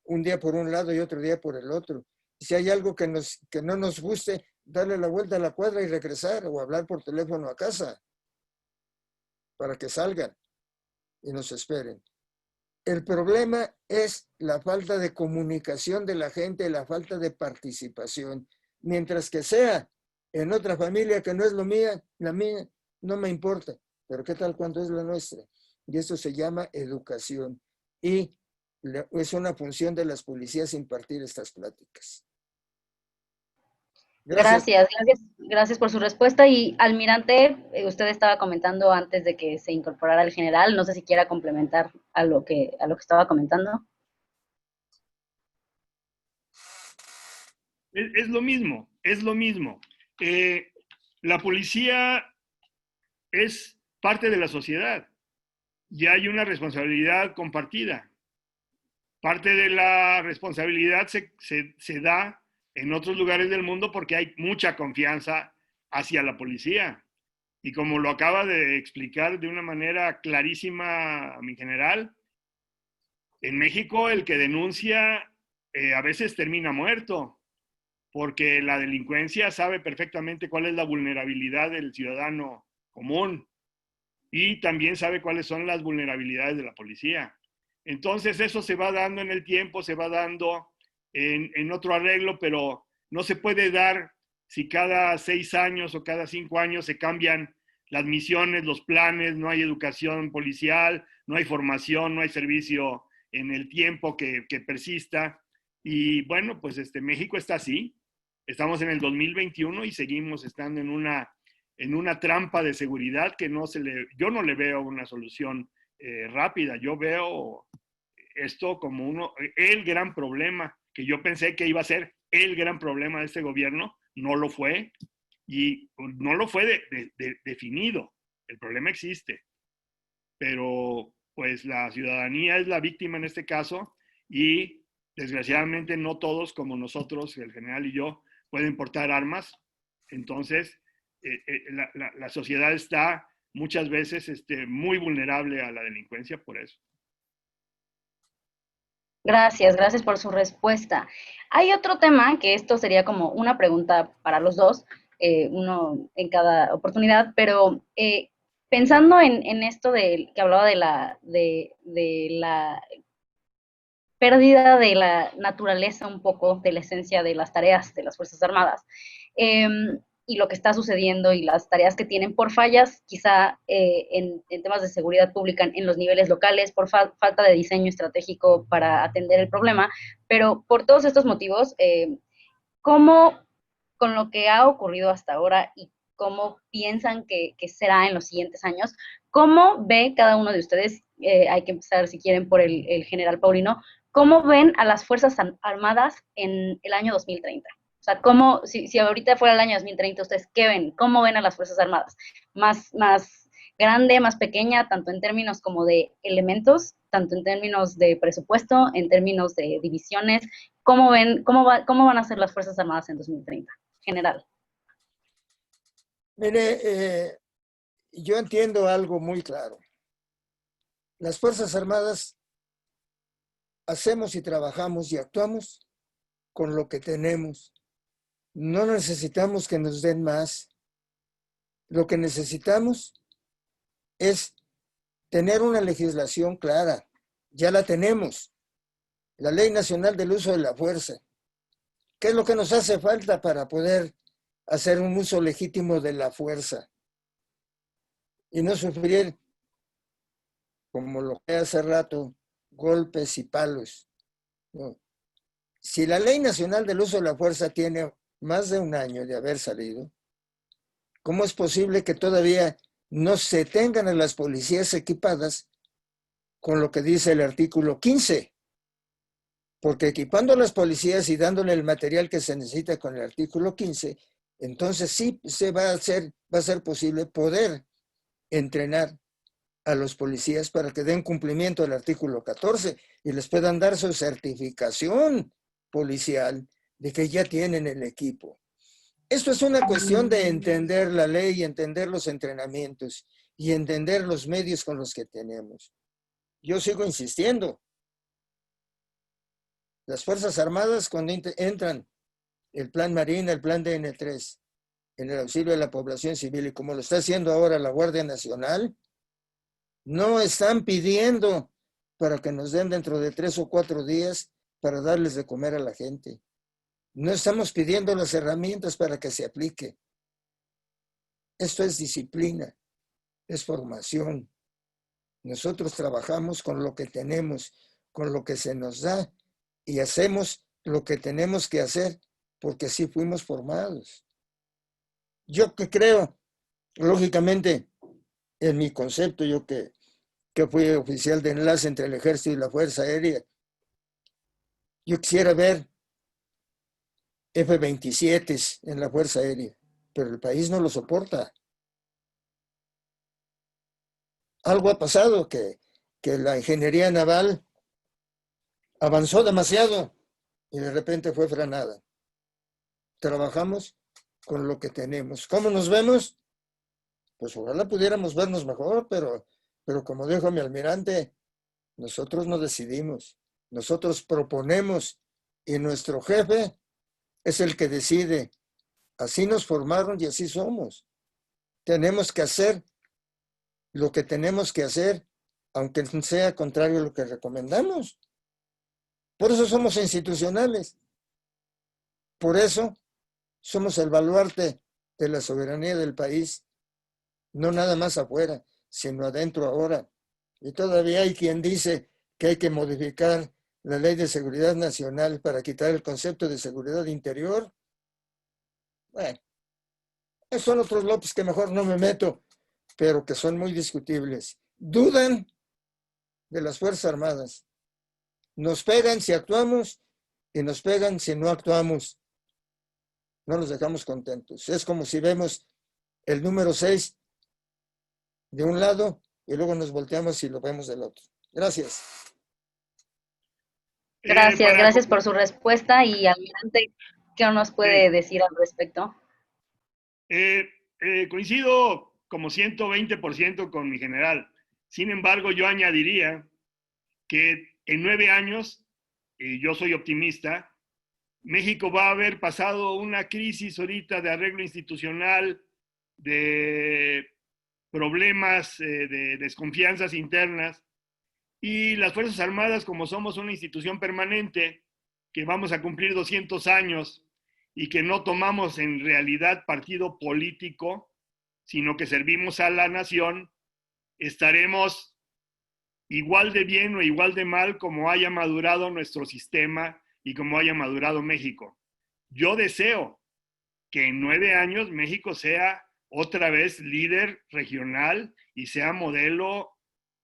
un día por un lado y otro día por el otro. Si hay algo que no nos guste, darle la vuelta a la cuadra y regresar o hablar por teléfono a casa para que salgan y nos esperen. El problema es la falta de comunicación de la gente, la falta de participación. Mientras que sea en otra familia que no es la mía no me importa. Pero ¿qué tal cuando es la nuestra? Y eso se llama educación. Y es una función de las policías impartir estas pláticas. Gracias por su respuesta. Y almirante, usted estaba comentando antes de que se incorporara el general, no sé si quiera complementar a lo que estaba comentando. Es lo mismo. La policía es parte de la sociedad y hay una responsabilidad compartida. Parte de la responsabilidad se da en otros lugares del mundo porque hay mucha confianza hacia la policía. Y como lo acaba de explicar de una manera clarísima mi general, en México el que denuncia a veces termina muerto, porque la delincuencia sabe perfectamente cuál es la vulnerabilidad del ciudadano común y también sabe cuáles son las vulnerabilidades de la policía. Entonces eso se va dando en el tiempo, se va dando en otro arreglo, pero no se puede dar si cada 6 años o cada 5 años se cambian las misiones, los planes, no hay educación policial, no hay formación, no hay servicio en el tiempo que persista. Y bueno, pues México está así. Estamos en el 2021 y seguimos estando en una trampa de seguridad que yo no le veo una solución rápida. Yo veo esto como el gran problema que yo pensé que iba a ser el gran problema de este gobierno. No lo fue y no lo fue definido. El problema existe, pero pues la ciudadanía es la víctima en este caso y desgraciadamente no todos como nosotros, el general y yo, pueden portar armas. Entonces la sociedad está muchas veces muy vulnerable a la delincuencia por eso. Gracias por su respuesta. Hay otro tema, que esto sería como una pregunta para los dos, uno en cada oportunidad, pero pensando en esto que hablaba de la pérdida de la naturaleza un poco, de la esencia de las tareas de las Fuerzas Armadas, y lo que está sucediendo y las tareas que tienen por fallas, quizá en temas de seguridad pública en los niveles locales, por falta de diseño estratégico para atender el problema, pero por todos estos motivos, ¿cómo, con lo que ha ocurrido hasta ahora y cómo piensan que será en los siguientes años, cómo ve cada uno de ustedes, hay que empezar si quieren por el general Paulino, cómo ven a las Fuerzas Armadas en el año 2030? sea, ¿cómo, si ahorita fuera el año 2030, ustedes qué ven? ¿Cómo ven a las Fuerzas Armadas? ¿Más grande, más pequeña, tanto en términos como de elementos, tanto en términos de presupuesto, en términos de divisiones? ¿Cómo ven, cómo van a ser las Fuerzas Armadas en 2030, general? Mire, yo entiendo algo muy claro. Las Fuerzas Armadas hacemos y trabajamos y actuamos con lo que tenemos. No necesitamos que nos den más. Lo que necesitamos es tener una legislación clara. Ya la tenemos. La Ley Nacional del Uso de la Fuerza. ¿Qué es lo que nos hace falta para poder hacer un uso legítimo de la fuerza? Y no sufrir, como lo que hace rato, golpes y palos. No. Si la Ley Nacional del Uso de la Fuerza tiene más de un año de haber salido, ¿cómo es posible que todavía no se tengan a las policías equipadas con lo que dice el artículo 15? Porque equipando a las policías y dándole el material que se necesita con el artículo 15, entonces sí va a ser posible poder entrenar a los policías para que den cumplimiento al artículo 14 y les puedan dar su certificación policial de que ya tienen el equipo. Esto es una cuestión de entender la ley, entender los entrenamientos y entender los medios con los que tenemos. Yo sigo insistiendo. Las Fuerzas Armadas, cuando entran el Plan Marina, el Plan DN3, en el auxilio de la población civil, y como lo está haciendo ahora la Guardia Nacional, no están pidiendo para que nos den dentro de 3 o 4 días para darles de comer a la gente. No estamos pidiendo las herramientas para que se aplique. Esto es disciplina, es formación. Nosotros trabajamos con lo que tenemos, con lo que se nos da y hacemos lo que tenemos que hacer porque así fuimos formados. Yo que creo, lógicamente, en mi concepto, yo que fui oficial de enlace entre el Ejército y la Fuerza Aérea, yo quisiera ver F-27 en la Fuerza Aérea, pero el país no lo soporta. Algo ha pasado que la ingeniería naval avanzó demasiado y de repente fue frenada. Trabajamos con lo que tenemos. ¿Cómo nos vemos? Pues ojalá pudiéramos vernos mejor, pero como dijo mi almirante, nosotros no decidimos, nosotros proponemos y nuestro jefe es el que decide. Así nos formaron y así somos. Tenemos que hacer lo que tenemos que hacer, aunque sea contrario a lo que recomendamos. Por eso somos institucionales. Por eso somos el baluarte de la soberanía del país, no nada más afuera, sino adentro ahora. Y todavía hay quien dice que hay que modificar la Ley de Seguridad Nacional para quitar el concepto de seguridad interior. Bueno, esos son otros lopes que mejor no me meto, pero que son muy discutibles. Dudan de las Fuerzas Armadas. Nos pegan si actuamos y nos pegan si no actuamos. No los dejamos contentos. Es como si vemos el número 6 de un lado y luego nos volteamos y lo vemos del otro. Gracias. Gracias por su respuesta. Y almirante, ¿qué nos puede decir al respecto? Coincido como 120% con mi general. Sin embargo, yo añadiría que en 9 años, y yo soy optimista, México va a haber pasado una crisis ahorita de arreglo institucional, de problemas, de desconfianzas internas, y las Fuerzas Armadas, como somos una institución permanente, que vamos a cumplir 200 años y que no tomamos en realidad partido político, sino que servimos a la nación, estaremos igual de bien o igual de mal como haya madurado nuestro sistema y como haya madurado México. Yo deseo que en 9 años México sea otra vez líder regional y sea modelo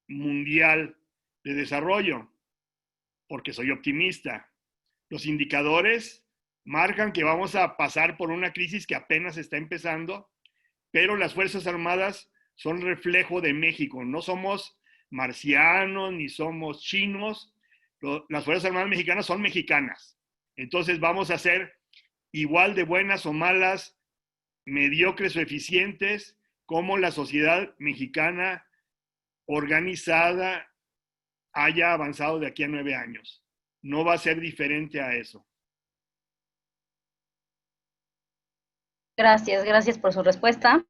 mundial de desarrollo, porque soy optimista. Los indicadores marcan que vamos a pasar por una crisis que apenas está empezando, pero las Fuerzas Armadas son reflejo de México. No somos marcianos ni somos chinos. Las Fuerzas Armadas mexicanas son mexicanas. Entonces vamos a ser igual de buenas o malas, mediocres o eficientes, como la sociedad mexicana organizada haya avanzado de aquí a 9 años. No va a ser diferente a eso. Gracias por su respuesta.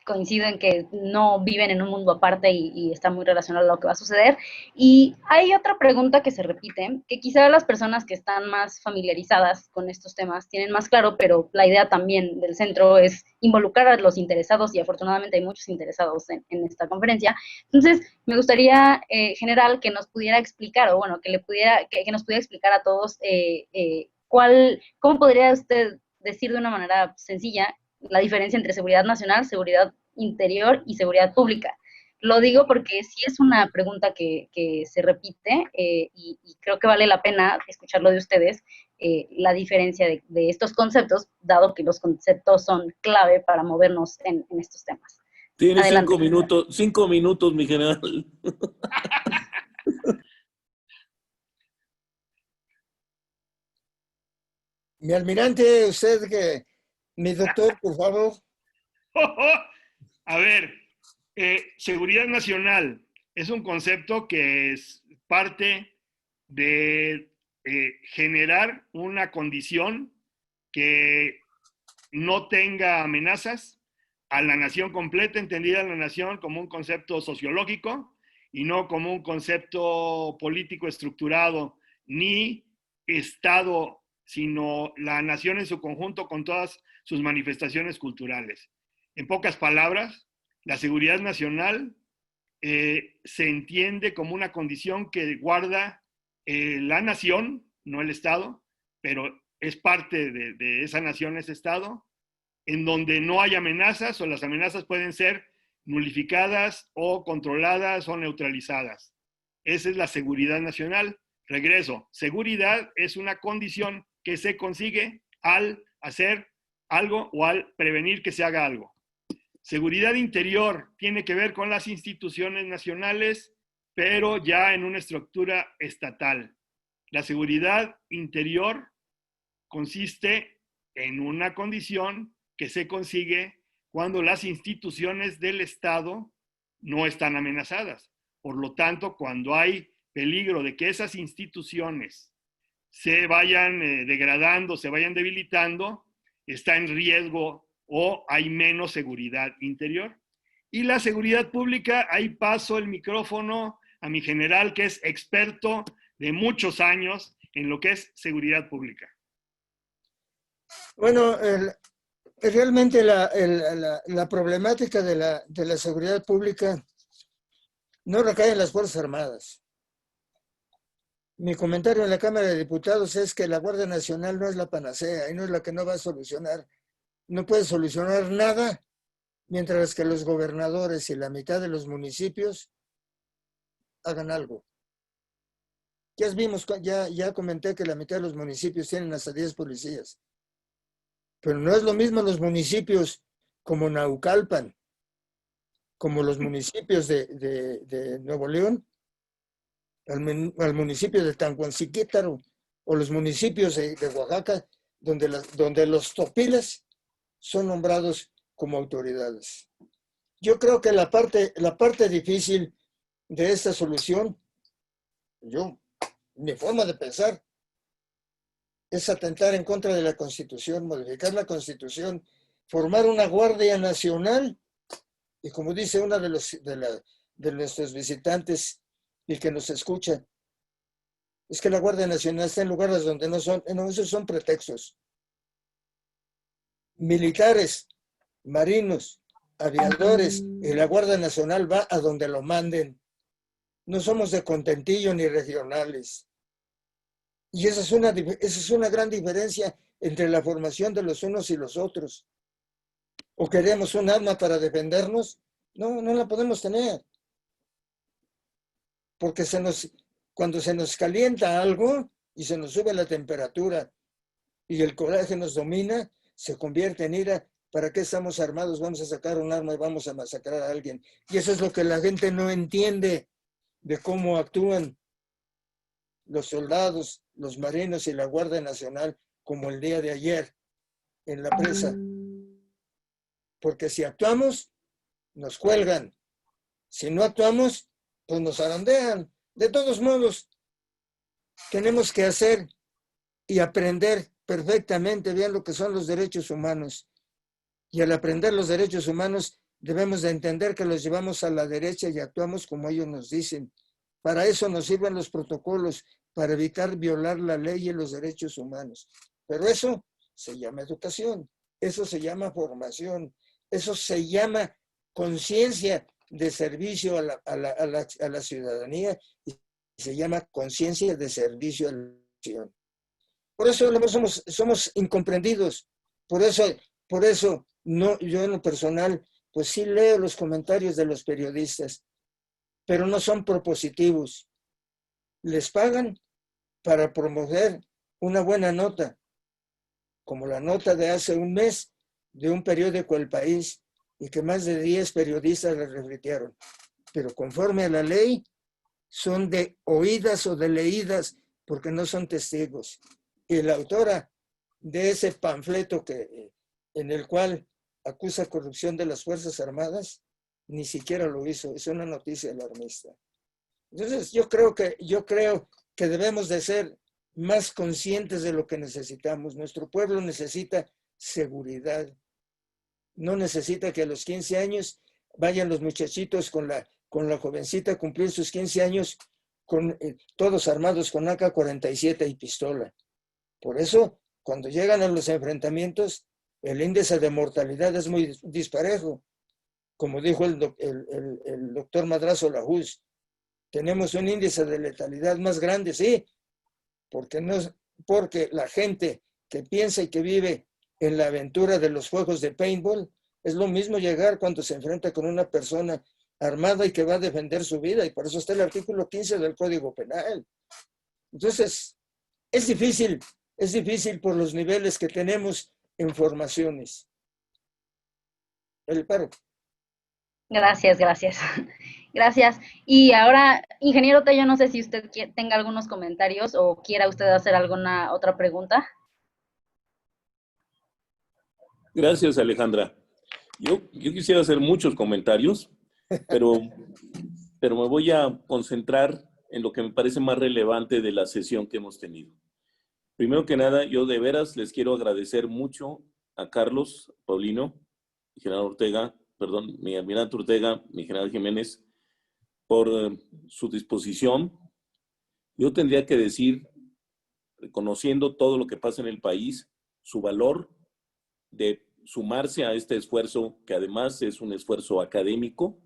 Coincido en que no viven en un mundo aparte y está muy relacionado a lo que va a suceder. Y hay otra pregunta que se repite, que quizá las personas que están más familiarizadas con estos temas tienen más claro, pero la idea también del centro es involucrar a los interesados y afortunadamente hay muchos interesados en esta conferencia. Entonces, me gustaría, general, que nos pudiera explicar, o bueno, que nos pudiera explicar a todos cómo podría usted decir de una manera sencilla la diferencia entre seguridad nacional, seguridad interior y seguridad pública. Lo digo porque sí es una pregunta que se repite y creo que vale la pena escucharlo de ustedes, la diferencia de estos conceptos, dado que los conceptos son clave para movernos en estos temas. Tiene 5 minutos, mi general. Mi almirante, usted que... Mi doctor, por favor. A ver, seguridad nacional es un concepto que es parte de generar una condición que no tenga amenazas a la nación completa, entendida la nación como un concepto sociológico y no como un concepto político estructurado, ni Estado, sino la nación en su conjunto con todas sus manifestaciones culturales. En pocas palabras, la seguridad nacional se entiende como una condición que guarda la nación, no el Estado, pero es parte de esa nación, ese Estado, en donde no hay amenazas o las amenazas pueden ser nulificadas o controladas o neutralizadas. Esa es la seguridad nacional. Regreso, seguridad es una condición que se consigue al hacer algo o al prevenir que se haga algo. Seguridad interior tiene que ver con las instituciones nacionales, pero ya en una estructura estatal. La seguridad interior consiste en una condición que se consigue cuando las instituciones del Estado no están amenazadas. Por lo tanto, cuando hay peligro de que esas instituciones se vayan degradando, se vayan debilitando, está en riesgo o hay menos seguridad interior. Y la seguridad pública, ahí paso el micrófono a mi general, que es experto de muchos años en lo que es seguridad pública. Bueno, realmente la problemática de la seguridad pública no recae en las Fuerzas Armadas. Mi comentario en la Cámara de Diputados es que la Guardia Nacional no es la panacea y no es la que no va a solucionar. No puede solucionar nada mientras que los gobernadores y la mitad de los municipios hagan algo. Ya comenté que la mitad de los municipios tienen hasta 10 policías. Pero no es lo mismo los municipios como Naucalpan, como los municipios de Nuevo León, al municipio de Tancuanciquétaro o los municipios de Oaxaca, donde los topiles son nombrados como autoridades. Yo creo que la parte difícil de esta solución, mi forma de pensar, es atentar en contra de la Constitución, modificar la Constitución, formar una Guardia Nacional, y como dice una de nuestros visitantes y que nos escucha, es que la Guardia Nacional está en lugares donde no, esos son pretextos. Militares, marinos, aviadores, y la Guardia Nacional va a donde lo manden. No somos de contentillo ni regionales. Y esa es una gran diferencia entre la formación de los unos y los otros. ¿O queremos un arma para defendernos? No, no la podemos tener. Porque cuando se nos calienta algo y se nos sube la temperatura y el coraje nos domina, se convierte en ira. ¿Para qué estamos armados? Vamos a sacar un arma y vamos a masacrar a alguien. Y eso es lo que la gente no entiende de cómo actúan los soldados, los marinos y la Guardia Nacional, como el día de ayer en la presa. Porque si actuamos, nos cuelgan. Si no actuamos, pues nos zarandean. De todos modos, tenemos que hacer y aprender perfectamente bien lo que son los derechos humanos. Y al aprender los derechos humanos, debemos de entender que los llevamos a la derecha y actuamos como ellos nos dicen. Para eso nos sirven los protocolos, para evitar violar la ley y los derechos humanos. Pero eso se llama educación, eso se llama formación, eso se llama conciencia de servicio a la ciudadanía y se llama conciencia de servicio a la nación. Por eso somos incomprendidos, por eso no, yo en lo personal, pues sí leo los comentarios de los periodistas, pero no son propositivos. Les pagan para promover una buena nota, como la nota de hace un mes de un periódico El País, y que más de 10 periodistas la refritieron. Pero conforme a la ley, son de oídas o de leídas, porque no son testigos. Y la autora de ese panfleto en el cual acusa corrupción de las Fuerzas Armadas, ni siquiera lo hizo. Es una noticia alarmista. Entonces, yo creo que debemos de ser más conscientes de lo que necesitamos. Nuestro pueblo necesita seguridad. No necesita que a los 15 años vayan los muchachitos con la jovencita a cumplir sus 15 años todos armados con AK-47 y pistola. Por eso, cuando llegan a los enfrentamientos, el índice de mortalidad es muy disparejo. Como dijo el doctor Madrazo Lajuz, tenemos un índice de letalidad más grande, sí, porque la gente que piensa y que vive en la aventura de los juegos de paintball, es lo mismo llegar cuando se enfrenta con una persona armada y que va a defender su vida, y por eso está el artículo 15 del Código Penal. Entonces, es difícil por los niveles que tenemos en formaciones. El paro. Gracias. Gracias. Y ahora, ingeniero Tello, no sé si usted tenga algunos comentarios o quiera usted hacer alguna otra pregunta. Gracias, Alejandra. Yo quisiera hacer muchos comentarios, pero me voy a concentrar en lo que me parece más relevante de la sesión que hemos tenido. Primero que nada, yo de veras les quiero agradecer mucho a Carlos, Paulino, mi general Ortega, perdón, mi almirante Ortega, mi general Jiménez, por su disposición. Yo tendría que decir, reconociendo todo lo que pasa en el país, su valor de sumarse a este esfuerzo, que además es un esfuerzo académico,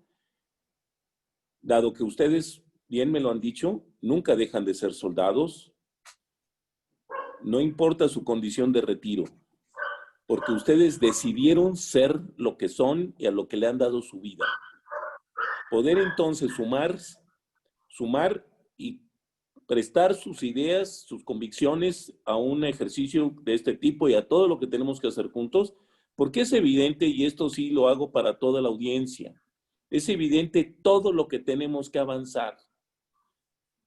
dado que ustedes, bien me lo han dicho, nunca dejan de ser soldados, no importa su condición de retiro, porque ustedes decidieron ser lo que son y a lo que le han dado su vida. Poder entonces sumar y prestar sus ideas, sus convicciones a un ejercicio de este tipo y a todo lo que tenemos que hacer juntos, porque es evidente, y esto sí lo hago para toda la audiencia, es evidente todo lo que tenemos que avanzar.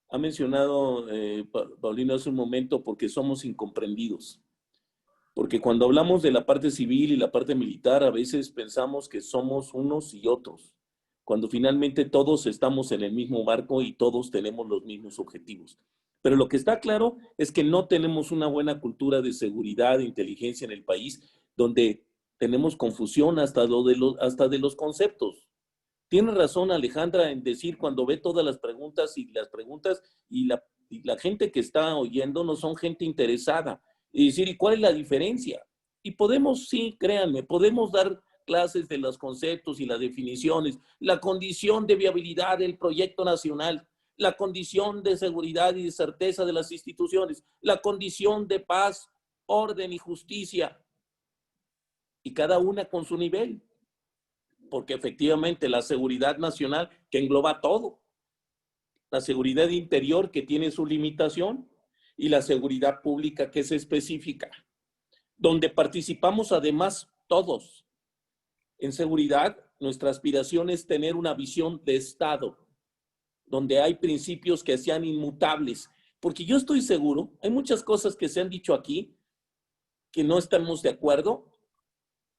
Ha mencionado Paulino hace un momento, porque somos incomprendidos. Porque cuando hablamos de la parte civil y la parte militar, a veces pensamos que somos unos y otros, cuando finalmente todos estamos en el mismo barco y todos tenemos los mismos objetivos. Pero lo que está claro es que no tenemos una buena cultura de seguridad e inteligencia en el país, donde tenemos confusión hasta de los conceptos. Tiene razón Alejandra en decir, cuando ve todas las preguntas y la gente que está oyendo no son gente interesada. Y decir, ¿y cuál es la diferencia? Y podemos, sí, créanme, podemos dar clases de los conceptos y las definiciones, la condición de viabilidad del proyecto nacional, la condición de seguridad y de certeza de las instituciones, la condición de paz, orden y justicia, y cada una con su nivel, porque efectivamente la seguridad nacional que engloba todo, la seguridad interior que tiene su limitación y la seguridad pública que es específica. donde participamos además todos. En seguridad, nuestra aspiración es tener una visión de Estado, donde hay principios que sean inmutables. Porque yo estoy seguro, hay muchas cosas que se han dicho aquí que no estamos de acuerdo,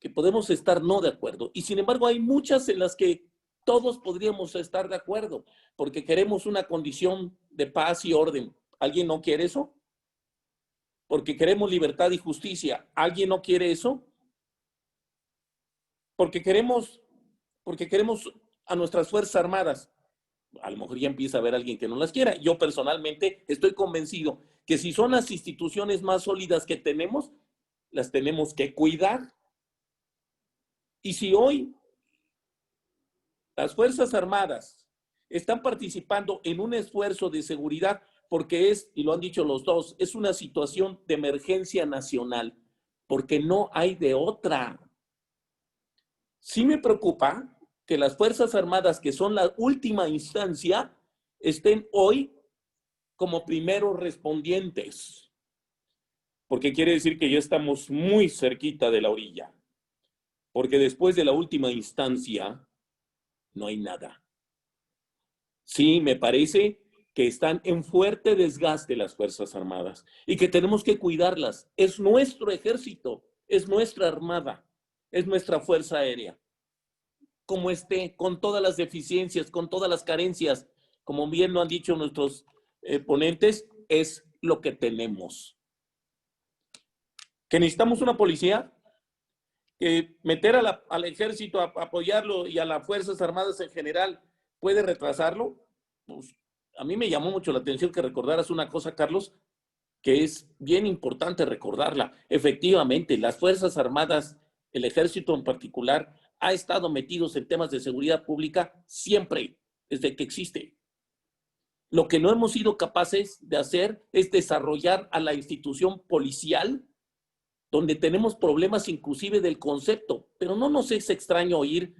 que podemos estar no de acuerdo. Y sin embargo, hay muchas en las que todos podríamos estar de acuerdo, porque queremos una condición de paz y orden. ¿Alguien no quiere eso? Porque queremos libertad y justicia. ¿Alguien no quiere eso? Porque queremos a nuestras Fuerzas Armadas. A lo mejor ya empieza a haber alguien que no las quiera. Yo personalmente estoy convencido que si son las instituciones más sólidas que tenemos, las tenemos que cuidar. Y si hoy las Fuerzas Armadas están participando en un esfuerzo de seguridad, porque es, y lo han dicho los dos, es una situación de emergencia nacional, porque no hay de otra. Sí me preocupa que las Fuerzas Armadas, que son la última instancia, estén hoy como primeros respondientes, porque quiere decir que ya estamos muy cerquita de la orilla, porque después de la última instancia no hay nada. Sí, me parece que están en fuerte desgaste las Fuerzas Armadas y que tenemos que cuidarlas. Es nuestro ejército, es nuestra armada, es nuestra Fuerza Aérea. Como esté, con todas las deficiencias, con todas las carencias, como bien lo han dicho nuestros ponentes, es lo que tenemos. ¿Que necesitamos una policía? ¿Que meter al ejército a apoyarlo y a las Fuerzas Armadas en general puede retrasarlo? Pues a mí me llamó mucho la atención que recordaras una cosa, Carlos, que es bien importante recordarla. Efectivamente, las Fuerzas Armadas, el ejército en particular, ha estado metidos en temas de seguridad pública siempre, desde que existe. Lo que no hemos sido capaces de hacer es desarrollar a la institución policial, donde tenemos problemas inclusive del concepto, pero no nos es extraño oír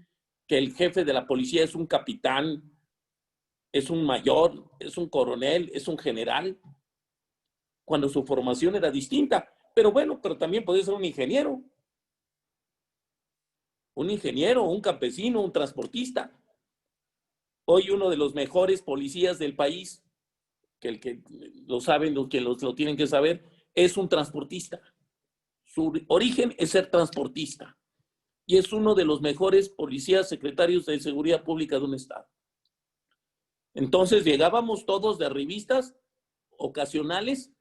que el jefe de la policía es un capitán, es un mayor, es un coronel, es un general, cuando su formación era distinta. Pero bueno, pero también puede ser un ingeniero, un campesino, un transportista. Hoy uno de los mejores policías del país, que el que lo saben, los que lo tienen que saber, es un transportista. Su origen es ser transportista y es uno de los mejores policías secretarios de seguridad pública de un estado. Entonces llegábamos todos de revistas ocasionales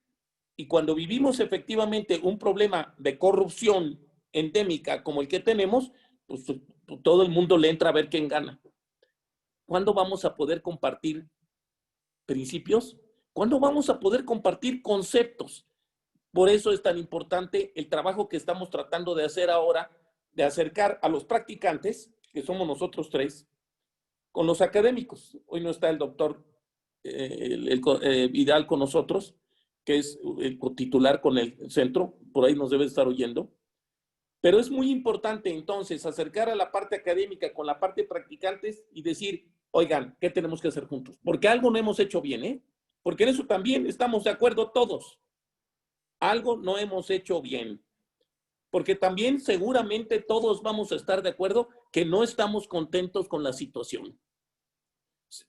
y cuando vivimos efectivamente un problema de corrupción endémica como el que tenemos, pues todo el mundo le entra a ver quién gana. ¿Cuándo vamos a poder compartir principios? ¿Cuándo vamos a poder compartir conceptos? Por eso es tan importante el trabajo que estamos tratando de hacer ahora, de acercar a los practicantes, que somos nosotros tres, con los académicos. Hoy no está el doctor Vidal con nosotros, que es el titular con el centro, por ahí nos debe estar oyendo. Pero es muy importante entonces acercar a la parte académica con la parte de practicantes y decir, oigan, ¿qué tenemos que hacer juntos? Porque algo no hemos hecho bien, ¿eh? Porque en eso también estamos de acuerdo todos. Algo no hemos hecho bien. Porque también seguramente todos vamos a estar de acuerdo que no estamos contentos con la situación.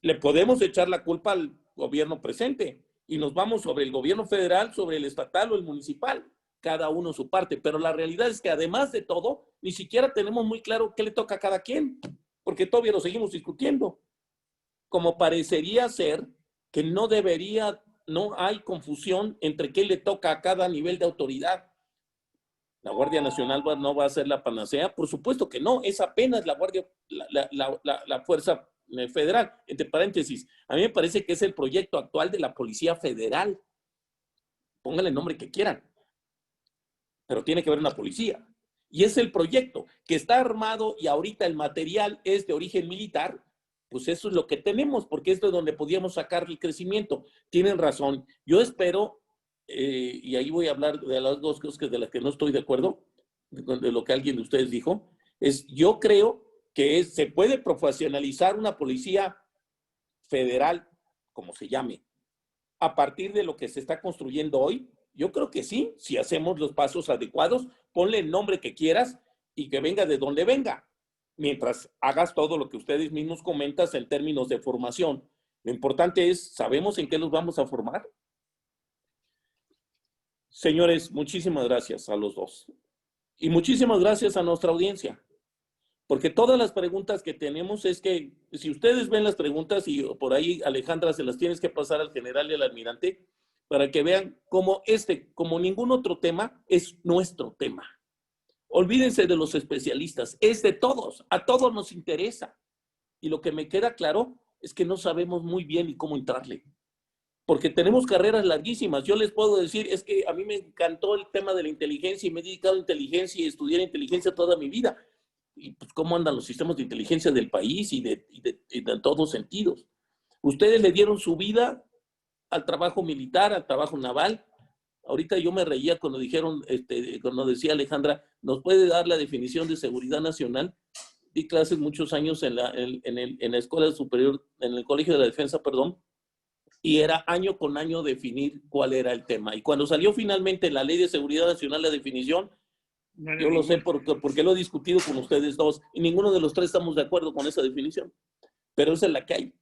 Le podemos echar la culpa al gobierno presente y nos vamos sobre el gobierno federal, sobre el estatal o el municipal, cada uno su parte. Pero la realidad es que además de todo, ni siquiera tenemos muy claro qué le toca a cada quien, porque todavía lo seguimos discutiendo. Como parecería ser que no hay confusión entre qué le toca a cada nivel de autoridad. ¿La Guardia Nacional no va a ser la panacea? Por supuesto que no, es apenas la Fuerza Federal. Entre paréntesis, a mí me parece que es el proyecto actual de la Policía Federal. Pónganle el nombre que quieran, pero tiene que haber una policía. Y es el proyecto que está armado y ahorita el material es de origen militar. Pues eso es lo que tenemos, porque esto es donde podíamos sacar el crecimiento. Tienen razón. Yo espero, y ahí voy a hablar de las dos cosas de las que no estoy de acuerdo, de lo que alguien de ustedes dijo, yo creo que se puede profesionalizar una policía federal, como se llame, a partir de lo que se está construyendo hoy Yo creo que sí, si hacemos los pasos adecuados, ponle el nombre que quieras y que venga de donde venga, mientras hagas todo lo que ustedes mismos comentan en términos de formación. Lo importante es, ¿sabemos en qué los vamos a formar? Señores, muchísimas gracias a los dos. Y muchísimas gracias a nuestra audiencia. Porque todas las preguntas que tenemos es que, si ustedes ven las preguntas, y por ahí, Alejandra, se las tienes que pasar al general y al almirante, para que vean cómo como ningún otro tema, es nuestro tema. Olvídense de los especialistas, es de todos, a todos nos interesa. Y lo que me queda claro es que no sabemos muy bien y cómo entrarle. Porque tenemos carreras larguísimas. Yo les puedo decir, es que a mí me encantó el tema de la inteligencia y me he dedicado a inteligencia y estudié inteligencia toda mi vida. Y pues cómo andan los sistemas de inteligencia del país y de todos sentidos. Ustedes le dieron su vida al trabajo militar, al trabajo naval. Ahorita yo me reía cuando dijeron, cuando decía Alejandra, ¿nos puede dar la definición de seguridad nacional? Di clases muchos años en la escuela superior, en el Colegio de la Defensa, perdón, y era año con año definir cuál era el tema. Y cuando salió finalmente la Ley de Seguridad Nacional, la definición, yo lo sé porque lo he discutido con ustedes dos y ninguno de los tres estamos de acuerdo con esa definición, pero esa es la que hay.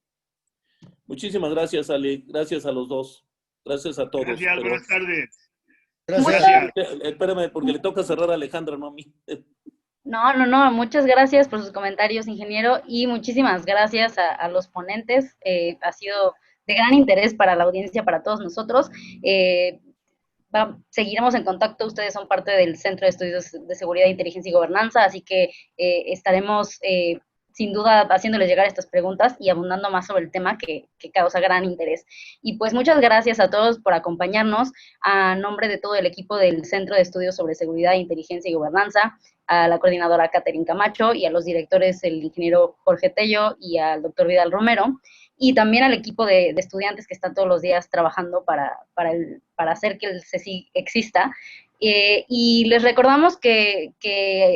Muchísimas gracias, Ale. Gracias a los dos. Gracias a todos. Gracias, buenas tardes. Gracias. Espérame, porque le toca cerrar a Alejandra, no a mí. No, muchas gracias por sus comentarios, ingeniero, y muchísimas gracias a los ponentes. Ha sido de gran interés para la audiencia, para todos nosotros. Seguiremos en contacto, ustedes son parte del Centro de Estudios de Seguridad, Inteligencia y Gobernanza, así que estaremos sin duda haciéndoles llegar estas preguntas y abundando más sobre el tema que causa gran interés. Y pues muchas gracias a todos por acompañarnos, a nombre de todo el equipo del Centro de Estudios sobre Seguridad, Inteligencia y Gobernanza, a la coordinadora Catherine Camacho y a los directores, el ingeniero Jorge Tello y al doctor Vidal Romero, y también al equipo de estudiantes que están todos los días trabajando para hacer que el CSIG exista. Y les recordamos que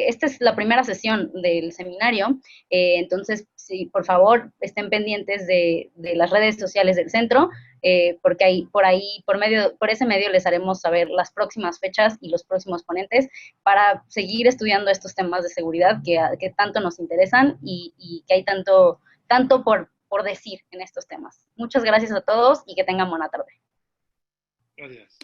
esta es la primera sesión del seminario, entonces, sí, por favor, estén pendientes de las redes sociales del centro, porque por ese medio les haremos saber las próximas fechas y los próximos ponentes para seguir estudiando estos temas de seguridad que tanto nos interesan y que hay tanto por decir en estos temas. Muchas gracias a todos y que tengan buena tarde. Gracias.